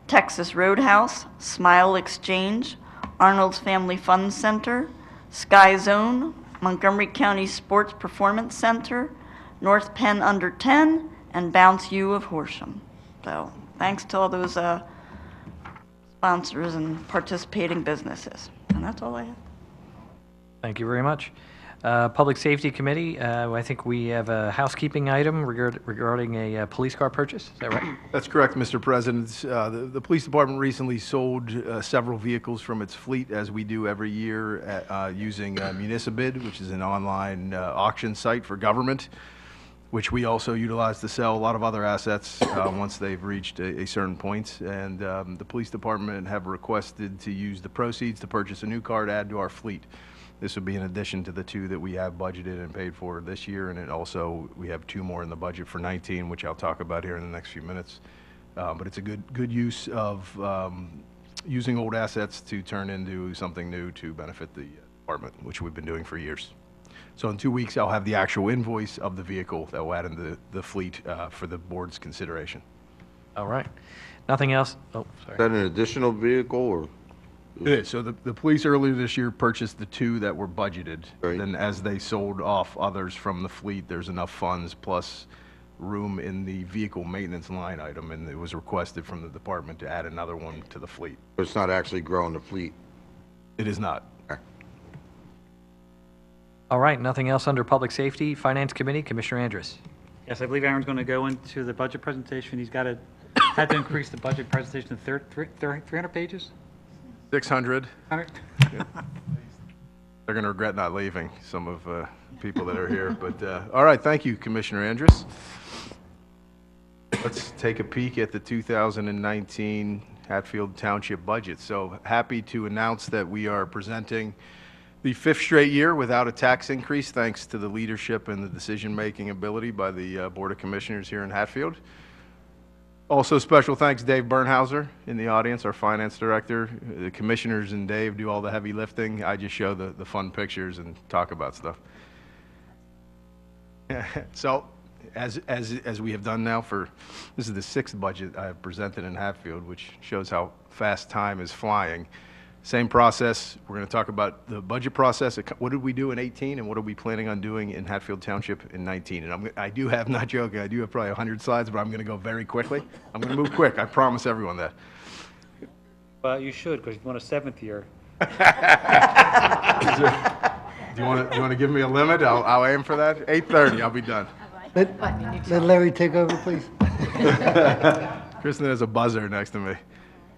Texas Roadhouse, Smile Exchange, Arnold's Family Fun Center, Sky Zone, Montgomery County Sports Performance Center, North Penn Under 10, and Bounce U of Horsham. So thanks to all those sponsors and participating businesses. And that's all I have. Thank you very much. Public Safety Committee, I think we have a housekeeping item regarding a police car purchase. Is that right? That's correct, Mr. President. The police department recently sold several vehicles from its fleet, as we do every year, using Municipid, which is an online auction site for government, which we also utilize to sell a lot of other assets once they've reached a certain point. And the police department have requested to use the proceeds to purchase a new car to add to our fleet. This would be in addition to the 2 that we have budgeted and paid for this year, and it also, we have 2 more in the budget for 19, which I'll talk about here in the next few minutes. But it's a good use of using old assets to turn into something new to benefit the department, which we've been doing for years. So in 2 weeks, I'll have the actual invoice of the vehicle that will add into the fleet for the board's consideration. All right. Nothing else? Oh, sorry. Is that an additional vehicle, or? It is. So the police earlier this year purchased the 2 that were budgeted. Right. Then as they sold off others from the fleet, there's enough funds plus room in the vehicle maintenance line item, and it was requested from the department to add another one to the fleet. But it's not actually growing the fleet? It is not. All right. Nothing else under Public Safety. Finance Committee, Commissioner Andrus. Yes, I believe Aaron's going to go into the budget presentation. He's got had to increase the budget presentation to 300 pages? 600. 100? They're going to regret not leaving, some of people that are here. But all right, thank you, Commissioner Andrus. Let's take a peek at the 2019 Hatfield Township budget. So happy to announce that we are presenting the 5th straight year without a tax increase, thanks to the leadership and the decision-making ability by the Board of Commissioners here in Hatfield. Also, special thanks Dave Bernhauser in the audience, our finance director. The commissioners and Dave do all the heavy lifting. I just show the fun pictures and talk about stuff. So, as we have done now this is the 6th budget I have presented in Hatfield, which shows how fast time is flying. Same process. We're going to talk about the budget process. What did we do in 18, and what are we planning on doing in Hatfield Township in 19? And I do have, not joking, I do have probably 100 slides, but I'm going to go very quickly. I'm going to move quick. I promise everyone that. Well, you should, because you want a 7th year. Do you want to give me a limit? I'll aim for that. 8:30. I'll be done. Let Larry take over, please. Kristen has a buzzer next to me,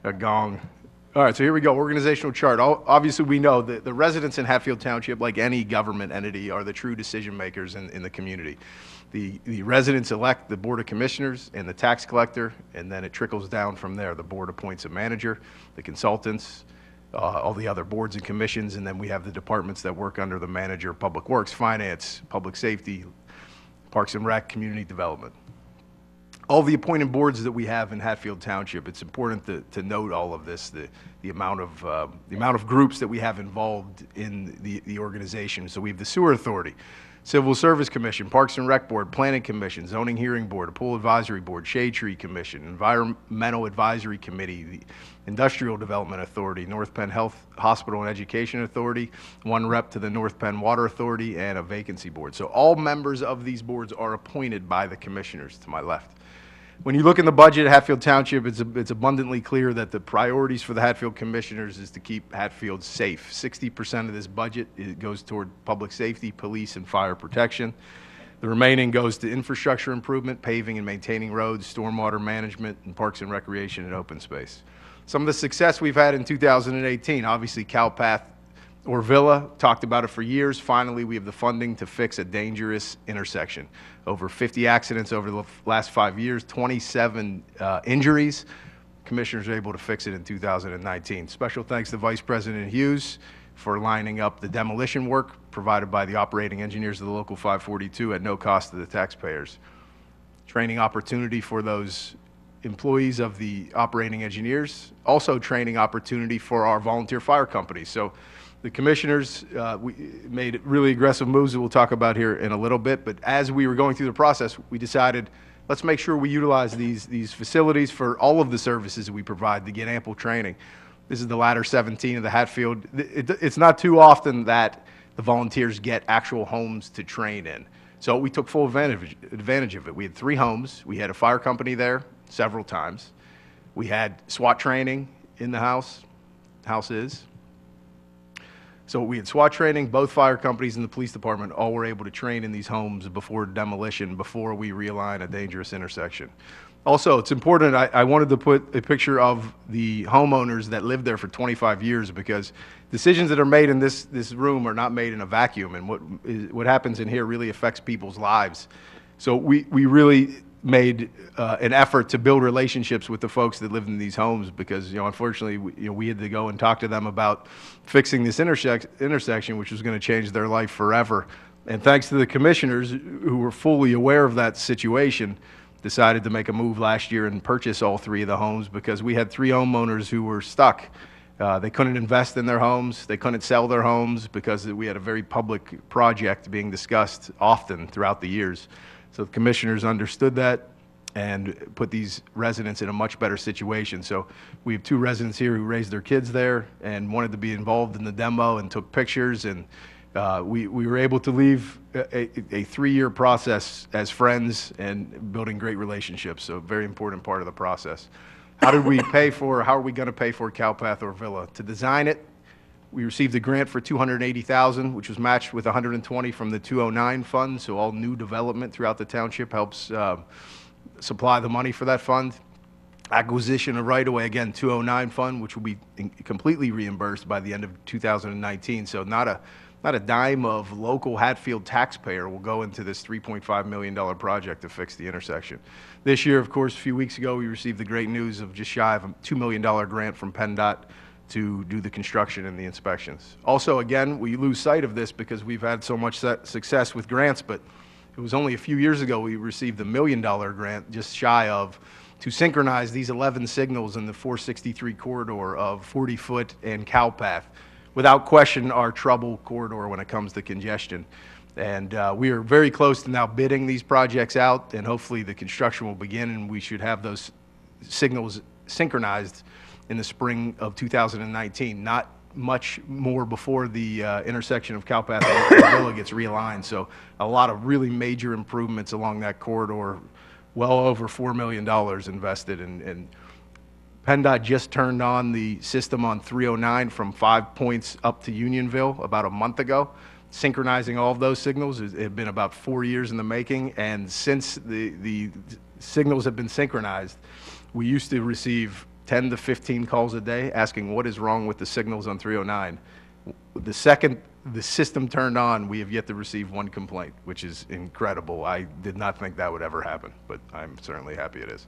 a gong. All right, so here we go, organizational chart. Obviously, we know that the residents in Hatfield Township, like any government entity, are the true decision makers in the community. The residents elect the Board of Commissioners and the tax collector, and then it trickles down from there. The board appoints a manager, the consultants, all the other boards and commissions, and then we have the departments that work under the manager: Public Works, Finance, Public Safety, Parks and Rec, Community Development. All the appointed boards that we have in Hatfield Township, it's important to note all of this, the amount of groups that we have involved in the organization. So we have the Sewer Authority, Civil Service Commission, Parks and Rec Board, Planning Commission, Zoning Hearing Board, Pool Advisory Board, Shade Tree Commission, Environmental Advisory Committee, the Industrial Development Authority, North Penn Health Hospital and Education Authority, 1 rep to the North Penn Water Authority, and a vacancy board. So all members of these boards are appointed by the commissioners to my left. When you look in the budget at Hatfield Township, it's abundantly clear that the priorities for the Hatfield Commissioners is to keep Hatfield safe. 60% of this budget goes toward public safety, police, and fire protection. The remaining goes to infrastructure improvement, paving and maintaining roads, stormwater management, and parks and recreation and open space. Some of the success we've had in 2018, obviously Cowpath, Orvilla, talked about it for years. Finally, we have the funding to fix a dangerous intersection. Over 50 accidents over the last 5 years, 27 injuries. Commissioners are able to fix it in 2019. Special thanks to Vice President Hughes for lining up the demolition work provided by the operating engineers of the Local 542 at no cost to the taxpayers. Training opportunity for those employees of the operating engineers. Also training opportunity for our volunteer fire companies. So the commissioners we made really aggressive moves that we'll talk about here in a little bit, but as we were going through the process, we decided let's make sure we utilize these facilities for all of the services that we provide to get ample training. This is the ladder 17 of the Hatfield. It's not too often that the volunteers get actual homes to train in. So we took full advantage of it. We had 3 homes. We had a fire company there several times. We had SWAT training in the house. House is. So we had SWAT training. Both fire companies and the police department all were able to train in these homes before demolition, before we realign a dangerous intersection. Also, it's important, I wanted to put a picture of the homeowners that lived there for 25 years, because decisions that are made in this room are not made in a vacuum, and what happens in here really affects people's lives. So we really made an effort to build relationships with the folks that lived in these homes, because unfortunately we had to go and talk to them about fixing this intersection, which was going to change their life forever. And thanks to the commissioners, who were fully aware of that situation, decided to make a move last year and purchase all 3 of the homes, because we had 3 homeowners who were stuck. They couldn't invest in their homes. They couldn't sell their homes because we had a very public project being discussed often throughout the years. So the commissioners understood that and put these residents in a much better situation. So we have 2 residents here who raised their kids there and wanted to be involved in the demo and took pictures, and we were able to leave a 3-year process as friends and building great relationships. So a very important part of the process. How are we going to pay for Cowpath Orvilla? To design it, we received a grant for $280,000, which was matched with $120 from the 209 fund. So all new development throughout the township helps supply the money for that fund. Acquisition of right-of-way, again, 209 fund, which will be completely reimbursed by the end of 2019. So not a dime of local Hatfield taxpayer will go into this $3.5 million project to fix the intersection. This year, of course, a few weeks ago, we received the great news of just shy of a $2 million grant from PennDOT to do the construction and the inspections. Also, again, we lose sight of this because we've had so much success with grants, but it was only a few years ago we received a $1 million grant, just shy of, to synchronize these 11 signals in the 463 corridor of 40-foot and Cowpath. Without question, our trouble corridor when it comes to congestion. And we are very close to now bidding these projects out, and hopefully the construction will begin, and we should have those signals synchronized in the spring of 2019. Not much more before the intersection of Cowpath and Orvilla gets realigned. So a lot of really major improvements along that corridor, well over $4 million invested in. PennDOT just turned on the system on 309 from 5 Points up to Unionville about a month ago. Synchronizing all of those signals it had been about 4 years in the making, and since the signals have been synchronized, we used to receive 10 to 15 calls a day asking what is wrong with the signals on 309. The second the system turned on, we have yet to receive 1 complaint, which is incredible. I did not think that would ever happen, but I'm certainly happy it is.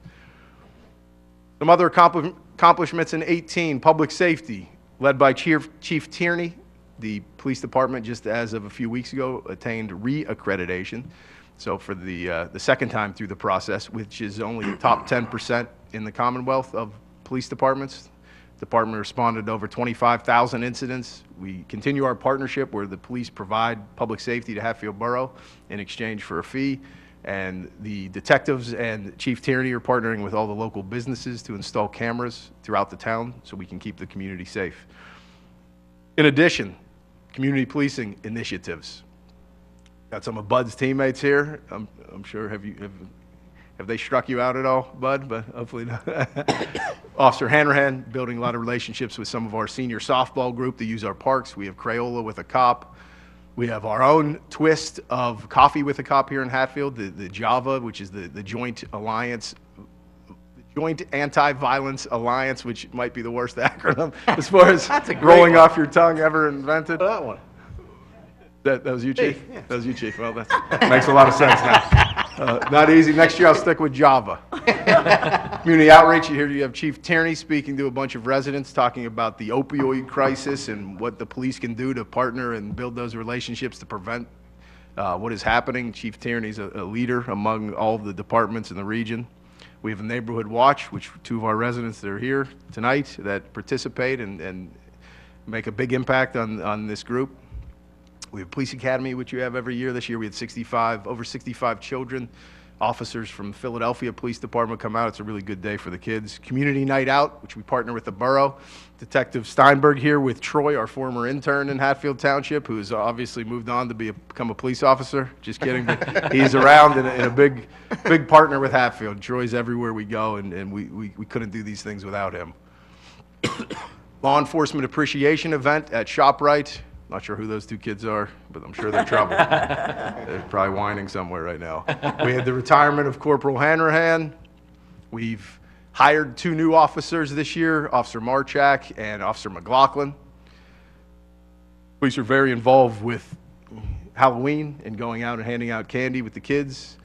Some other accomplishments in 18, public safety, led by Chief Tierney. The police department, just as of a few weeks ago, attained re-accreditation. So for the second time through the process, which is only the top 10% in the Commonwealth of police departments. The department responded to over 25,000 incidents. We continue our partnership where the police provide public safety to Hatfield Borough in exchange for a fee. And the detectives and Chief Tierney are partnering with all the local businesses to install cameras throughout the town so we can keep the community safe. In addition, community policing initiatives. Got some of Bud's teammates here. I'm sure, have they struck you out at all, Bud? But hopefully not. Officer Hanrahan, building a lot of relationships with some of our senior softball group to use our parks. We have Crayola with a cop. We have our own twist of Coffee with a Cop here in Hatfield, the JAVA, which is the Joint Alliance, Joint Anti-Violence Alliance, which might be the worst acronym as far as rolling off your tongue ever invented. That one. That was you, Chief? Yeah. That was you, Chief. Well, that makes a lot of sense now. Not easy. Next year, I'll stick with Java. Community outreach. Here you have Chief Tierney speaking to a bunch of residents, talking about the opioid crisis and what the police can do to partner and build those relationships to prevent what is happening. Chief Tierney's a leader among all of the departments in the region. We have a neighborhood watch, which 2 of our residents that are here tonight that participate and make a big impact on this group. We have Police Academy, which you have every year. This year we had over 65 children officers from the Philadelphia Police Department come out. It's a really good day for the kids. Community Night Out, which we partner with the borough. Detective Steinberg here with Troy, our former intern in Hatfield Township, who has obviously moved on to become a police officer. Just kidding, but he's around and a big partner with Hatfield. Troy's everywhere we go, and we couldn't do these things without him. Law Enforcement Appreciation Event at ShopRite. Not sure who those two kids are, but I'm sure they're trouble. They're probably whining somewhere right now. We had the retirement of Corporal Hanrahan. We've hired 2 new officers this year, Officer Marchak and Officer McLaughlin. Police are very involved with Halloween and going out and handing out candy with the kids.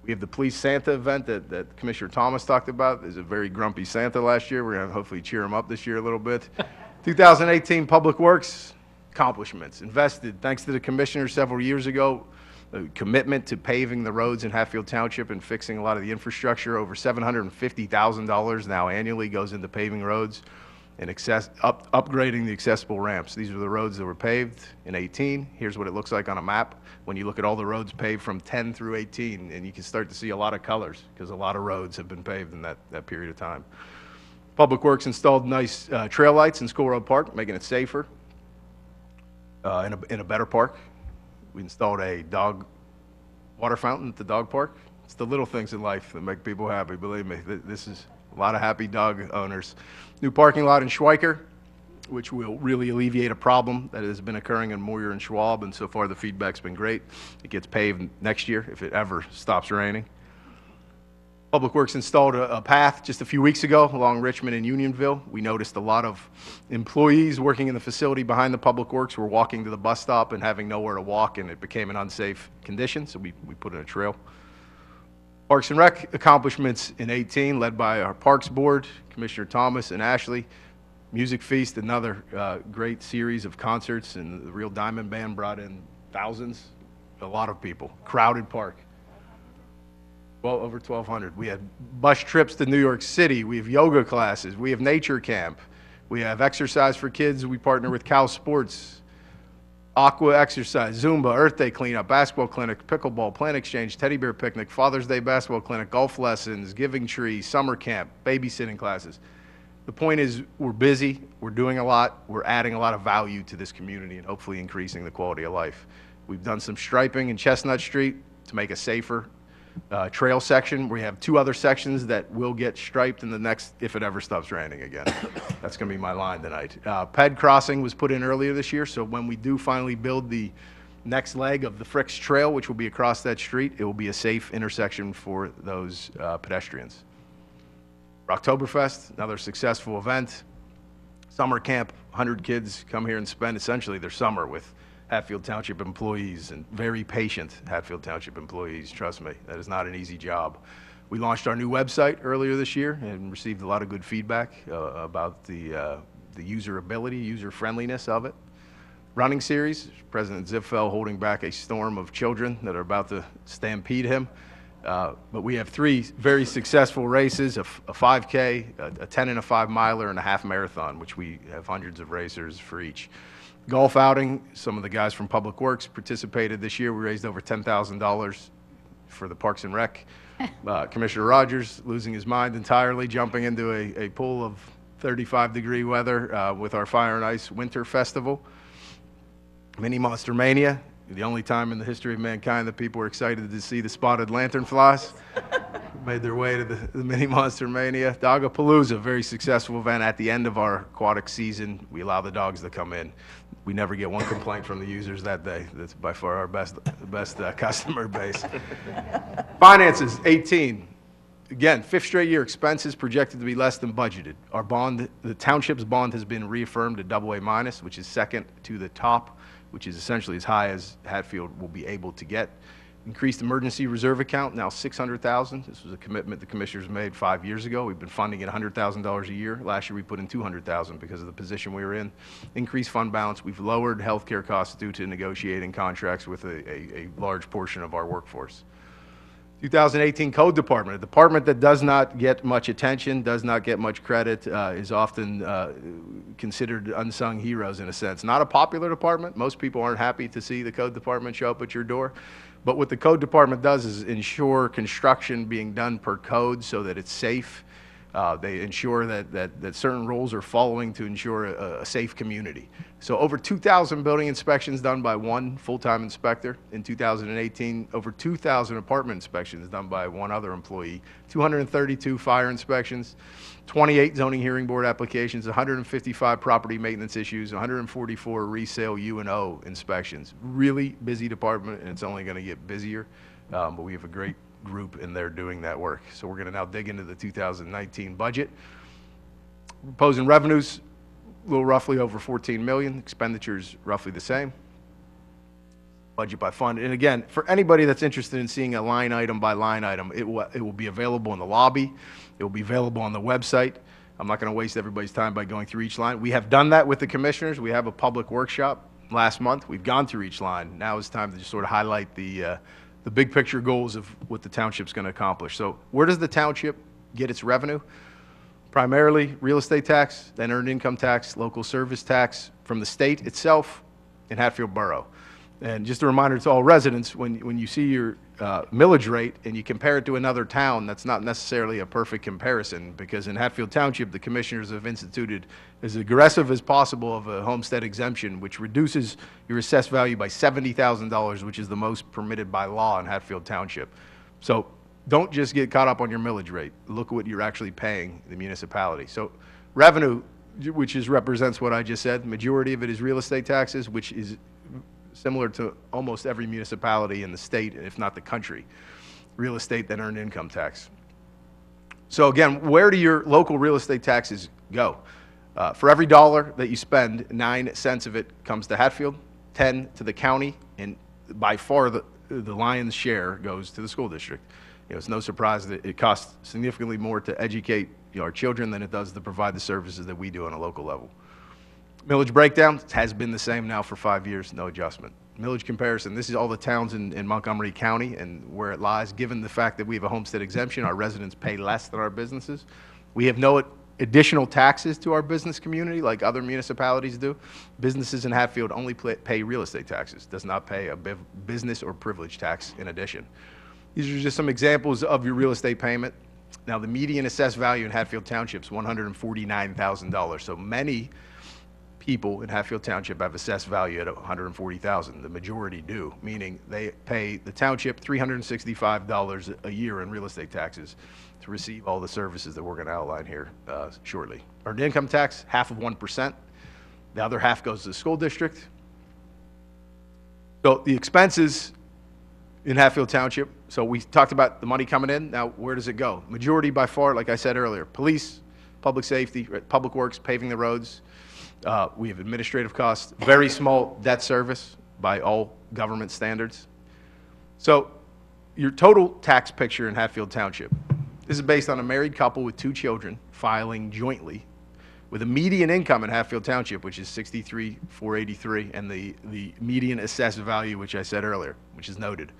We have the Police Santa event that Commissioner Thomas talked about. There's a very grumpy Santa last year. We're going to hopefully cheer him up this year a little bit. 2018 Public Works accomplishments. Invested, thanks to the commissioner several years ago, a commitment to paving the roads in Hatfield Township and fixing a lot of the infrastructure. Over $750,000 now annually goes into paving roads and upgrading the accessible ramps. These are the roads that were paved in 18. Here's what it looks like on a map when you look at all the roads paved from 10 through 18, and you can start to see a lot of colors because a lot of roads have been paved in that period of time. Public Works installed nice trail lights in School Road Park, making it safer in a better park. We installed a dog water fountain at the dog park. It's the little things in life that make people happy, believe me. This is a lot of happy dog owners. New parking lot in Schweiker, which will really alleviate a problem that has been occurring in Moyer and Schwab, and so far the feedback's been great. It gets paved next year if it ever stops raining. Public Works installed a path just a few weeks ago along Richmond and Unionville. We noticed a lot of employees working in the facility behind the Public Works were walking to the bus stop and having nowhere to walk, and it became an unsafe condition, so we put in a trail. Parks and Rec accomplishments in 18, led by our Parks Board, Commissioner Thomas and Ashley. Music Feast, another great series of concerts, and the Real Diamond Band brought in thousands, a lot of people. Crowded park. Well, over 1,200. We had bus trips to New York City. We have yoga classes. We have nature camp. We have exercise for kids. We partner with Cal Sports. Aqua exercise, Zumba, Earth Day cleanup, basketball clinic, pickleball, plant exchange, teddy bear picnic, Father's Day basketball clinic, golf lessons, giving tree, summer camp, babysitting classes. The point is, we're busy, we're doing a lot, we're adding a lot of value to this community and hopefully increasing the quality of life. We've done some striping in Chestnut Street to make a safer trail section. We have 2 other sections that will get striped in the next, if it ever stops raining again. That's going to be my line tonight. Ped crossing was put in earlier this year, so when we do finally build the next leg of the Fricks Trail, which will be across that street, it will be a safe intersection for those pedestrians. Rocktoberfest, another successful event. Summer camp, 100 kids come here and spend essentially their summer with Hatfield Township employees, and very patient Hatfield Township employees, trust me. That is not an easy job. We launched our new website earlier this year and received a lot of good feedback about the usability, user-friendliness of it. Running series, President Zipfel holding back a storm of children that are about to stampede him. But we have 3 very successful races, a 5K, a 10 and a 5 miler, and a half marathon, which we have hundreds of racers for each. Golf outing, some of the guys from Public Works participated this year. We raised over $10,000 for the Parks and Rec. Commissioner Rogers losing his mind entirely, jumping into a pool of 35-degree weather with our Fire and Ice Winter Festival. Mini Monster Mania, the only time in the history of mankind that people were excited to see the spotted lanternflies. Made their way to the Mini Monster Mania. Dogapalooza, very successful event at the end of our aquatic season. We allow the dogs to come in. We never get one complaint from the users that day. That's by far our best customer base. Finances, 18. Again, 5th straight year, expenses projected to be less than budgeted. Our bond, the township's bond, has been reaffirmed at AA-, which is second to the top, which is essentially as high as Hatfield will be able to get. Increased emergency reserve account, now $600,000. This was a commitment the commissioners made 5 years ago. We've been funding it $100,000 a year. Last year we put in $200,000 because of the position we were in. Increased fund balance. We've lowered healthcare costs due to negotiating contracts with a large portion of our workforce. 2018 Code Department, a department that does not get much attention, does not get much credit, is often considered unsung heroes in a sense. Not a popular department. Most people aren't happy to see the Code Department show up at your door. But what the Code Department does is ensure construction being done per code so that it's safe. They ensure that certain rules are following to ensure a safe community. So over 2,000 building inspections done by one full-time inspector. In 2018, over 2,000 apartment inspections done by one other employee, 232 fire inspections, 28 zoning hearing board applications, 155 property maintenance issues, 144 resale U&O inspections. Really busy department, and it's only going to get busier, but we have a great group in there doing that work. So we're going to now dig into the 2019 budget. Proposing revenues, a little roughly over 14 million. Expenditures roughly the same. Budget by fund. And again, for anybody that's interested in seeing a line item by line item, it will be available in the lobby. It will be available on the website. I'm not going to waste everybody's time by going through each line. We have done that with the commissioners. We have a public workshop last month. We've gone through each line. Now it's time to just sort of highlight the big picture goals of what the township's going to accomplish. So where does the township get its revenue? Primarily real estate tax, then earned income tax, local service tax from the state itself and Hatfield Borough. And just a reminder to all residents, when you see your millage rate and you compare it to another town, that's not necessarily a perfect comparison, because in Hatfield Township, the commissioners have instituted as aggressive as possible of a homestead exemption, which reduces your assessed value by $70,000, which is the most permitted by law in Hatfield Township. So don't just get caught up on your millage rate. Look at what you're actually paying the municipality. So revenue, which represents what I just said, majority of it is real estate taxes, which is similar to almost every municipality in the state, if not the country. Real estate, then earned income tax. So again, where do your local real estate taxes go? For every dollar that you spend, 9 cents of it comes to Hatfield, 10 to the county, and by far the lion's share goes to the school district. You know, it's no surprise that it costs significantly more to educate our children than it does to provide the services that we do on a local level. Millage breakdown has been the same now for 5 years, no adjustment. Millage comparison, this is all the towns in Montgomery County and where it lies. Given the fact that we have a homestead exemption, our residents pay less than our businesses. We have no additional taxes to our business community like other municipalities do. Businesses in Hatfield only pay real estate taxes, does not pay a business or privilege tax in addition. These are just some examples of your real estate payment. Now, the median assessed value in Hatfield Township is $149,000. So many people in Hatfield Township have assessed value at $140,000. The majority do, meaning they pay the township $365 a year in real estate taxes to receive all the services that we're going to outline here shortly. Earned income tax, half of 1%. The other half goes to the school district. So the expenses in Hatfield Township, so we talked about the money coming in. Now, where does it go? Majority by far, like I said earlier, police, public safety, public works, paving the roads. We have administrative costs, very small debt service by all government standards. So your total tax picture in Hatfield Township, this is based on a married couple with 2 children filing jointly with a median income in Hatfield Township, which is $63,483, and the median assessed value, which I said earlier, which is noted.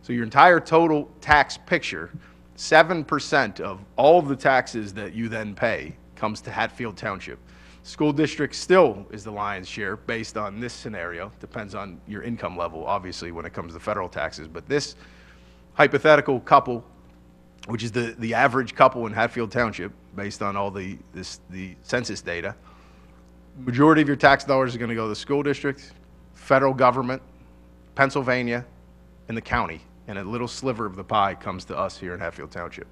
So your entire total tax picture, 7% of all of the taxes that you then pay comes to Hatfield Township. School district still is the lion's share based on this scenario. Depends on your income level, obviously, when it comes to federal taxes. But this hypothetical couple, which is the average couple in Hatfield Township, based on all the census data, majority of your tax dollars are going to go to the school district, federal government, Pennsylvania, and the county. And a little sliver of the pie comes to us here in Hatfield Township.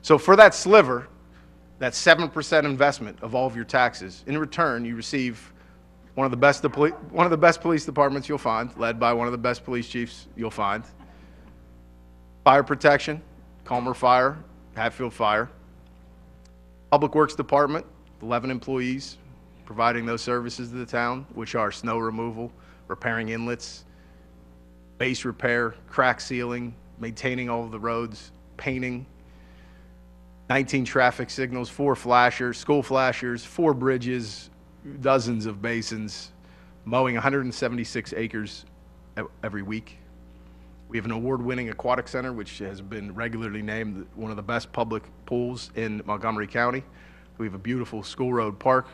So for that sliver, that 7% investment of all of your taxes, in return, you receive one of the best police departments you'll find, led by one of the best police chiefs you'll find. Fire protection, Calmer Fire, Hatfield Fire. Public Works Department, 11 employees providing those services to the town, which are snow removal, repairing inlets, base repair, crack sealing, maintaining all of the roads, painting, 19 traffic signals, 4 flashers, school flashers, 4 bridges, dozens of basins, mowing 176 acres every week. We have an award-winning aquatic center, which has been regularly named one of the best public pools in Montgomery County. We have a beautiful School Road Park,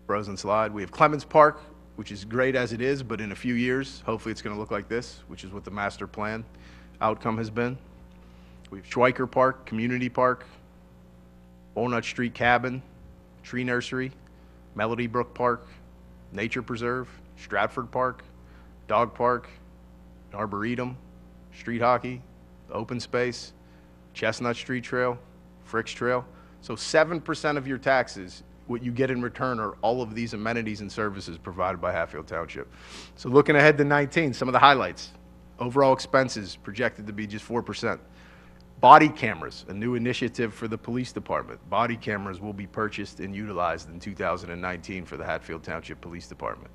frozen slide. We have Clemens Park, which is great as it is, but in a few years, hopefully it's going to look like this, which is what the master plan outcome has been. We have Schweiker Park, Community Park, Walnut Street Cabin, Tree Nursery, Melody Brook Park, Nature Preserve, Stratford Park, Dog Park, Arboretum, Street Hockey, Open Space, Chestnut Street Trail, Fricks Trail. So 7% of your taxes, what you get in return are all of these amenities and services provided by Hatfield Township. So looking ahead to 19, some of the highlights. Overall expenses projected to be just 4%. Body cameras, a new initiative for the police department. Body cameras will be purchased and utilized in 2019 for the Hatfield Township Police Department.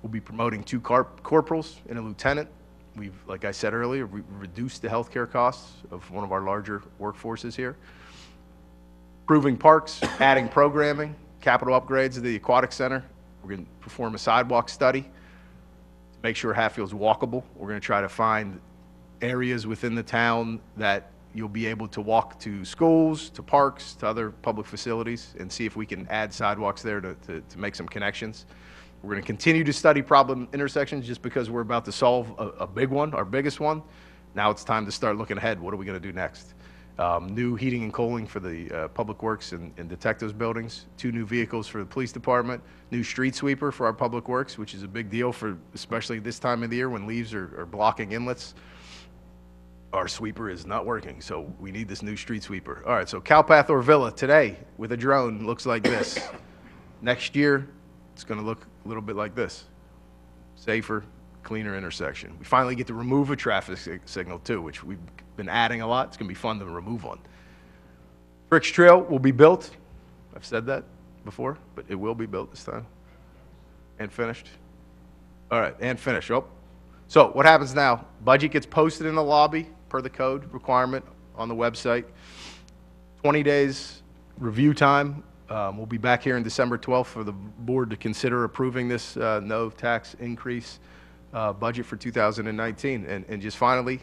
We'll be promoting 2 corporals and a lieutenant. We've, like I said earlier, reduced the healthcare costs of one of our larger workforces here. Improving parks, adding programming, capital upgrades to the aquatic center. We're going to perform a sidewalk study to make sure Hatfield's walkable. We're going to try to find areas within the town that you'll be able to walk to schools, to parks, to other public facilities, and see if we can add sidewalks there to make some connections. We're going to continue to study problem intersections just because we're about to solve a big one, our biggest one. Now it's time to start looking ahead. What are we going to do next? New heating and cooling for the public works and detectives buildings, 2 new vehicles for the police department, new street sweeper for our public works, which is a big deal for especially this time of the year when leaves are blocking inlets. Our sweeper is not working, so we need this new street sweeper. All right, so Cowpath Orvilla today with a drone looks like this. Next year, it's going to look a little bit like this. Safer, cleaner intersection. We finally get to remove a traffic signal too, which we've been adding a lot. It's going to be fun to remove one. Fricks Trail will be built. I've said that before, but it will be built this time. And finished. All right, and finished. Oh. So what happens now? Budget gets posted in the lobby per the code requirement on the website. 20 days review time. We'll be back here on December 12th for the board to consider approving this no tax increase budget for 2019. And just finally,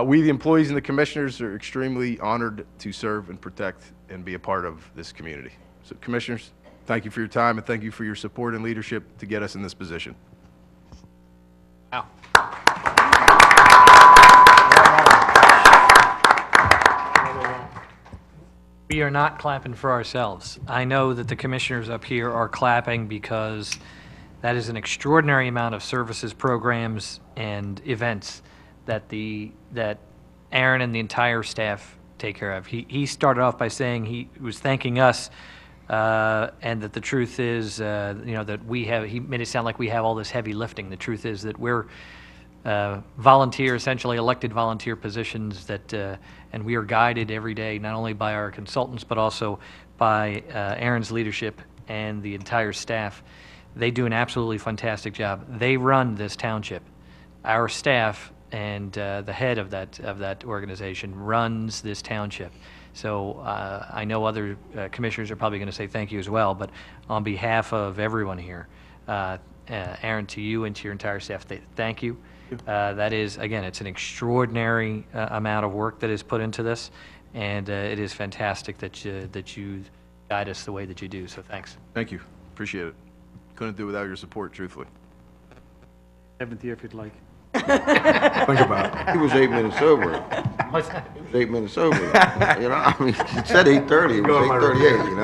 we, the employees and the commissioners, are extremely honored to serve and protect and be a part of this community. So commissioners, thank you for your time and thank you for your support and leadership to get us in this position. Wow. We are not clapping for ourselves. I know that the commissioners up here are clapping because that is an extraordinary amount of services, programs, and events that Aaron and the entire staff take care of. He started off by saying he was thanking us, and that the truth is, that we have. He made it sound like we have all this heavy lifting. The truth is that we're volunteer, essentially elected volunteer positions that, and we are guided every day not only by our consultants but also by Aaron's leadership and the entire staff. They do an absolutely fantastic job. They run this township. Our staff and the head of that organization runs this township. So I know other commissioners are probably going to say thank you as well, but on behalf of everyone here, Aaron, to you and to your entire staff, thank you. That is, again, it's an extraordinary amount of work that is put into this, and it is fantastic that you guide us the way that you do, so thanks. Thank you. Appreciate it. Couldn't do it without your support, truthfully. 7th year if you'd like. Think about it. He was 8 minutes over. He was 8 minutes over. You know, I mean, it said 8:30, it was 8:38, you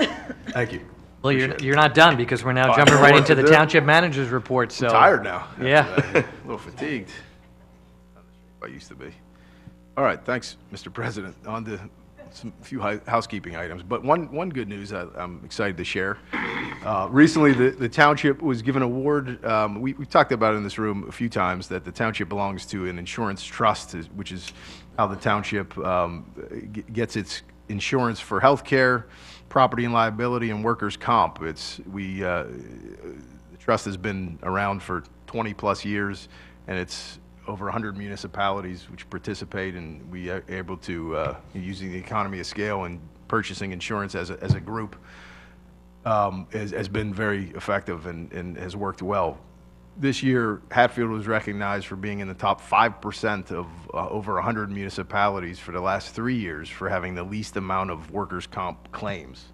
know? Thank you. Well, you're not done because we're now jumping right into the township manager's report, so. I'm tired now. Yeah. A little fatigued. I used to be. All right, thanks, Mr. President. On to a few housekeeping items, but one good news I'm excited to share. Recently, the township was given an award. We've talked about it in this room a few times that the township belongs to an insurance trust, which is how the township gets its insurance for health care, property and liability, and workers' comp. The trust has been around for 20-plus years, and it's over 100 municipalities which participate, and we are able to, using the economy of scale and purchasing insurance as a group. has been very effective and has worked well. This year, Hatfield was recognized for being in the top 5% of over 100 municipalities for the last 3 years for having the least amount of workers' comp claims,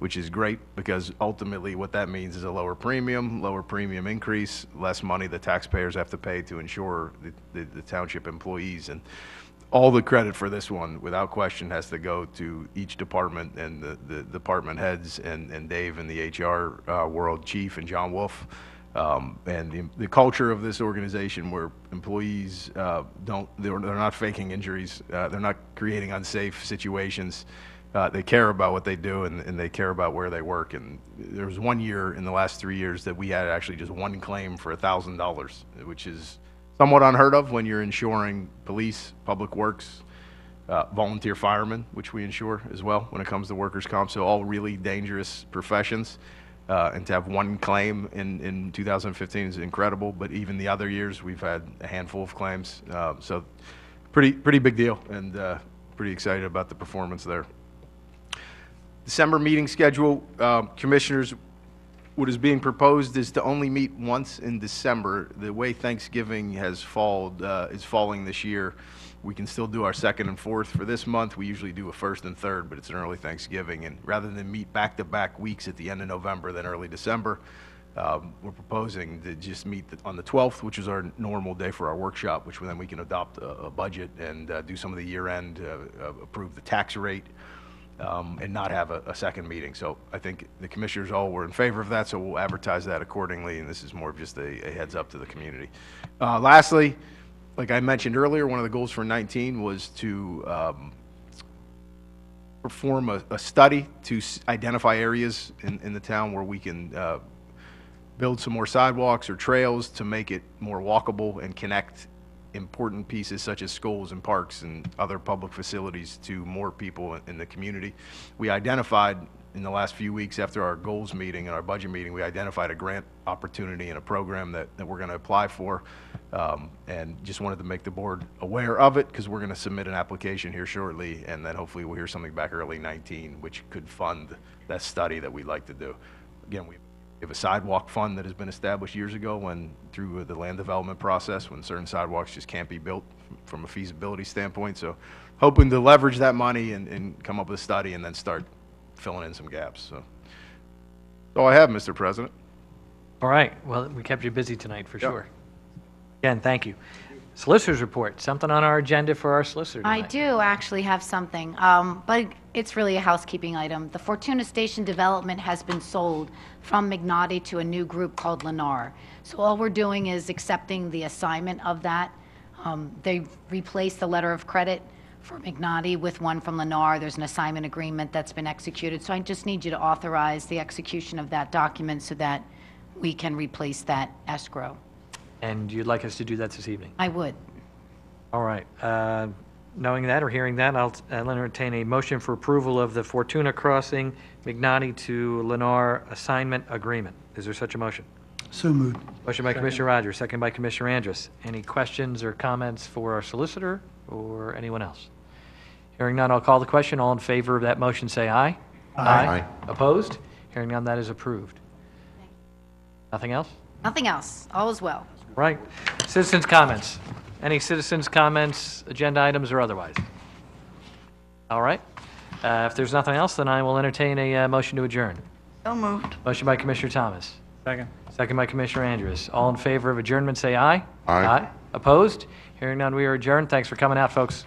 which is great because ultimately what that means is a lower premium increase, less money the taxpayers have to pay to insure the township employees. And all the credit for this one, without question, has to go to each department and the department heads and Dave in the HR world, Chief and John Wolf. And the culture of this organization where employees they're not faking injuries, they're not creating unsafe situations. They care about what they do and they care about where they work. And there was 1 year in the last 3 years that we had actually just one claim for $1,000, which is somewhat unheard of when you're insuring police, public works, volunteer firemen, which we insure as well when it comes to workers' comp. So all really dangerous professions. And to have one claim in 2015 is incredible, but even the other years we've had a handful of claims. So pretty big deal, and pretty excited about the performance there. December meeting schedule, commissioners, what is being proposed is to only meet once in December. The way Thanksgiving has is falling this year. We can still do our 2nd and 4th for this month. We usually do a 1st and 3rd, but it's an early Thanksgiving. And rather than meet back-to-back weeks at the end of November, then early December, we're proposing to just meet on the 12th, which is our normal day for our workshop, which then we can adopt a budget and do some of the year-end, approve the tax rate, and not have a second meeting. So I think the commissioners all were in favor of that, so we'll advertise that accordingly, and this is more of just a heads up to the community. Lastly, like I mentioned earlier, one of the goals for 19 was to perform a study to identify areas in the town where we can build some more sidewalks or trails to make it more walkable and connect important pieces such as schools and parks and other public facilities to more people in the community. We identified in the last few weeks after our goals meeting and our budget meeting, we identified a grant opportunity and a program that we're going to apply for, and just wanted to make the board aware of it because we're going to submit an application here shortly, and then hopefully we'll hear something back early 19, which could fund that study that we'd like to do. Again, we have a sidewalk fund that has been established years ago through the land development process when certain sidewalks just can't be built from a feasibility standpoint. So hoping to leverage that money and come up with a study and then start filling in some gaps. So that's all I have, Mr. President. All right. Well, we kept you busy tonight for sure. Again, thank you. Solicitor's report, something on our agenda for our solicitor tonight. I do actually have something, but it's really a housekeeping item. The Fortuna Station development has been sold from Magnati to a new group called Lennar. So all we're doing is accepting the assignment of that. They've replaced the letter of credit for Magnati with one from Lennar. There's an assignment agreement that's been executed. So I just need you to authorize the execution of that document so that we can replace that escrow. And you'd like us to do that this evening? I would. All right. Knowing that or hearing that, I'll entertain a motion for approval of the Fortuna Crossing Magnati to Lennar assignment agreement. Is there such a motion? So moved. Motion by Commissioner Rogers, second by Commissioner Andrus. Any questions or comments for our solicitor or anyone else? Hearing none, I'll call the question. All in favor of that motion, say aye. Aye. Opposed? Hearing none, that is approved. Nothing else? Nothing else. All is well. Right. Citizens' comments. Any citizens' comments, agenda items or otherwise? All right. If there's nothing else, then I will entertain a motion to adjourn. So moved. Motion by Commissioner Thomas. Second. Second by Commissioner Andrus. All in favor of adjournment, say aye. Aye. Opposed? Hearing none, we are adjourned. Thanks for coming out, folks.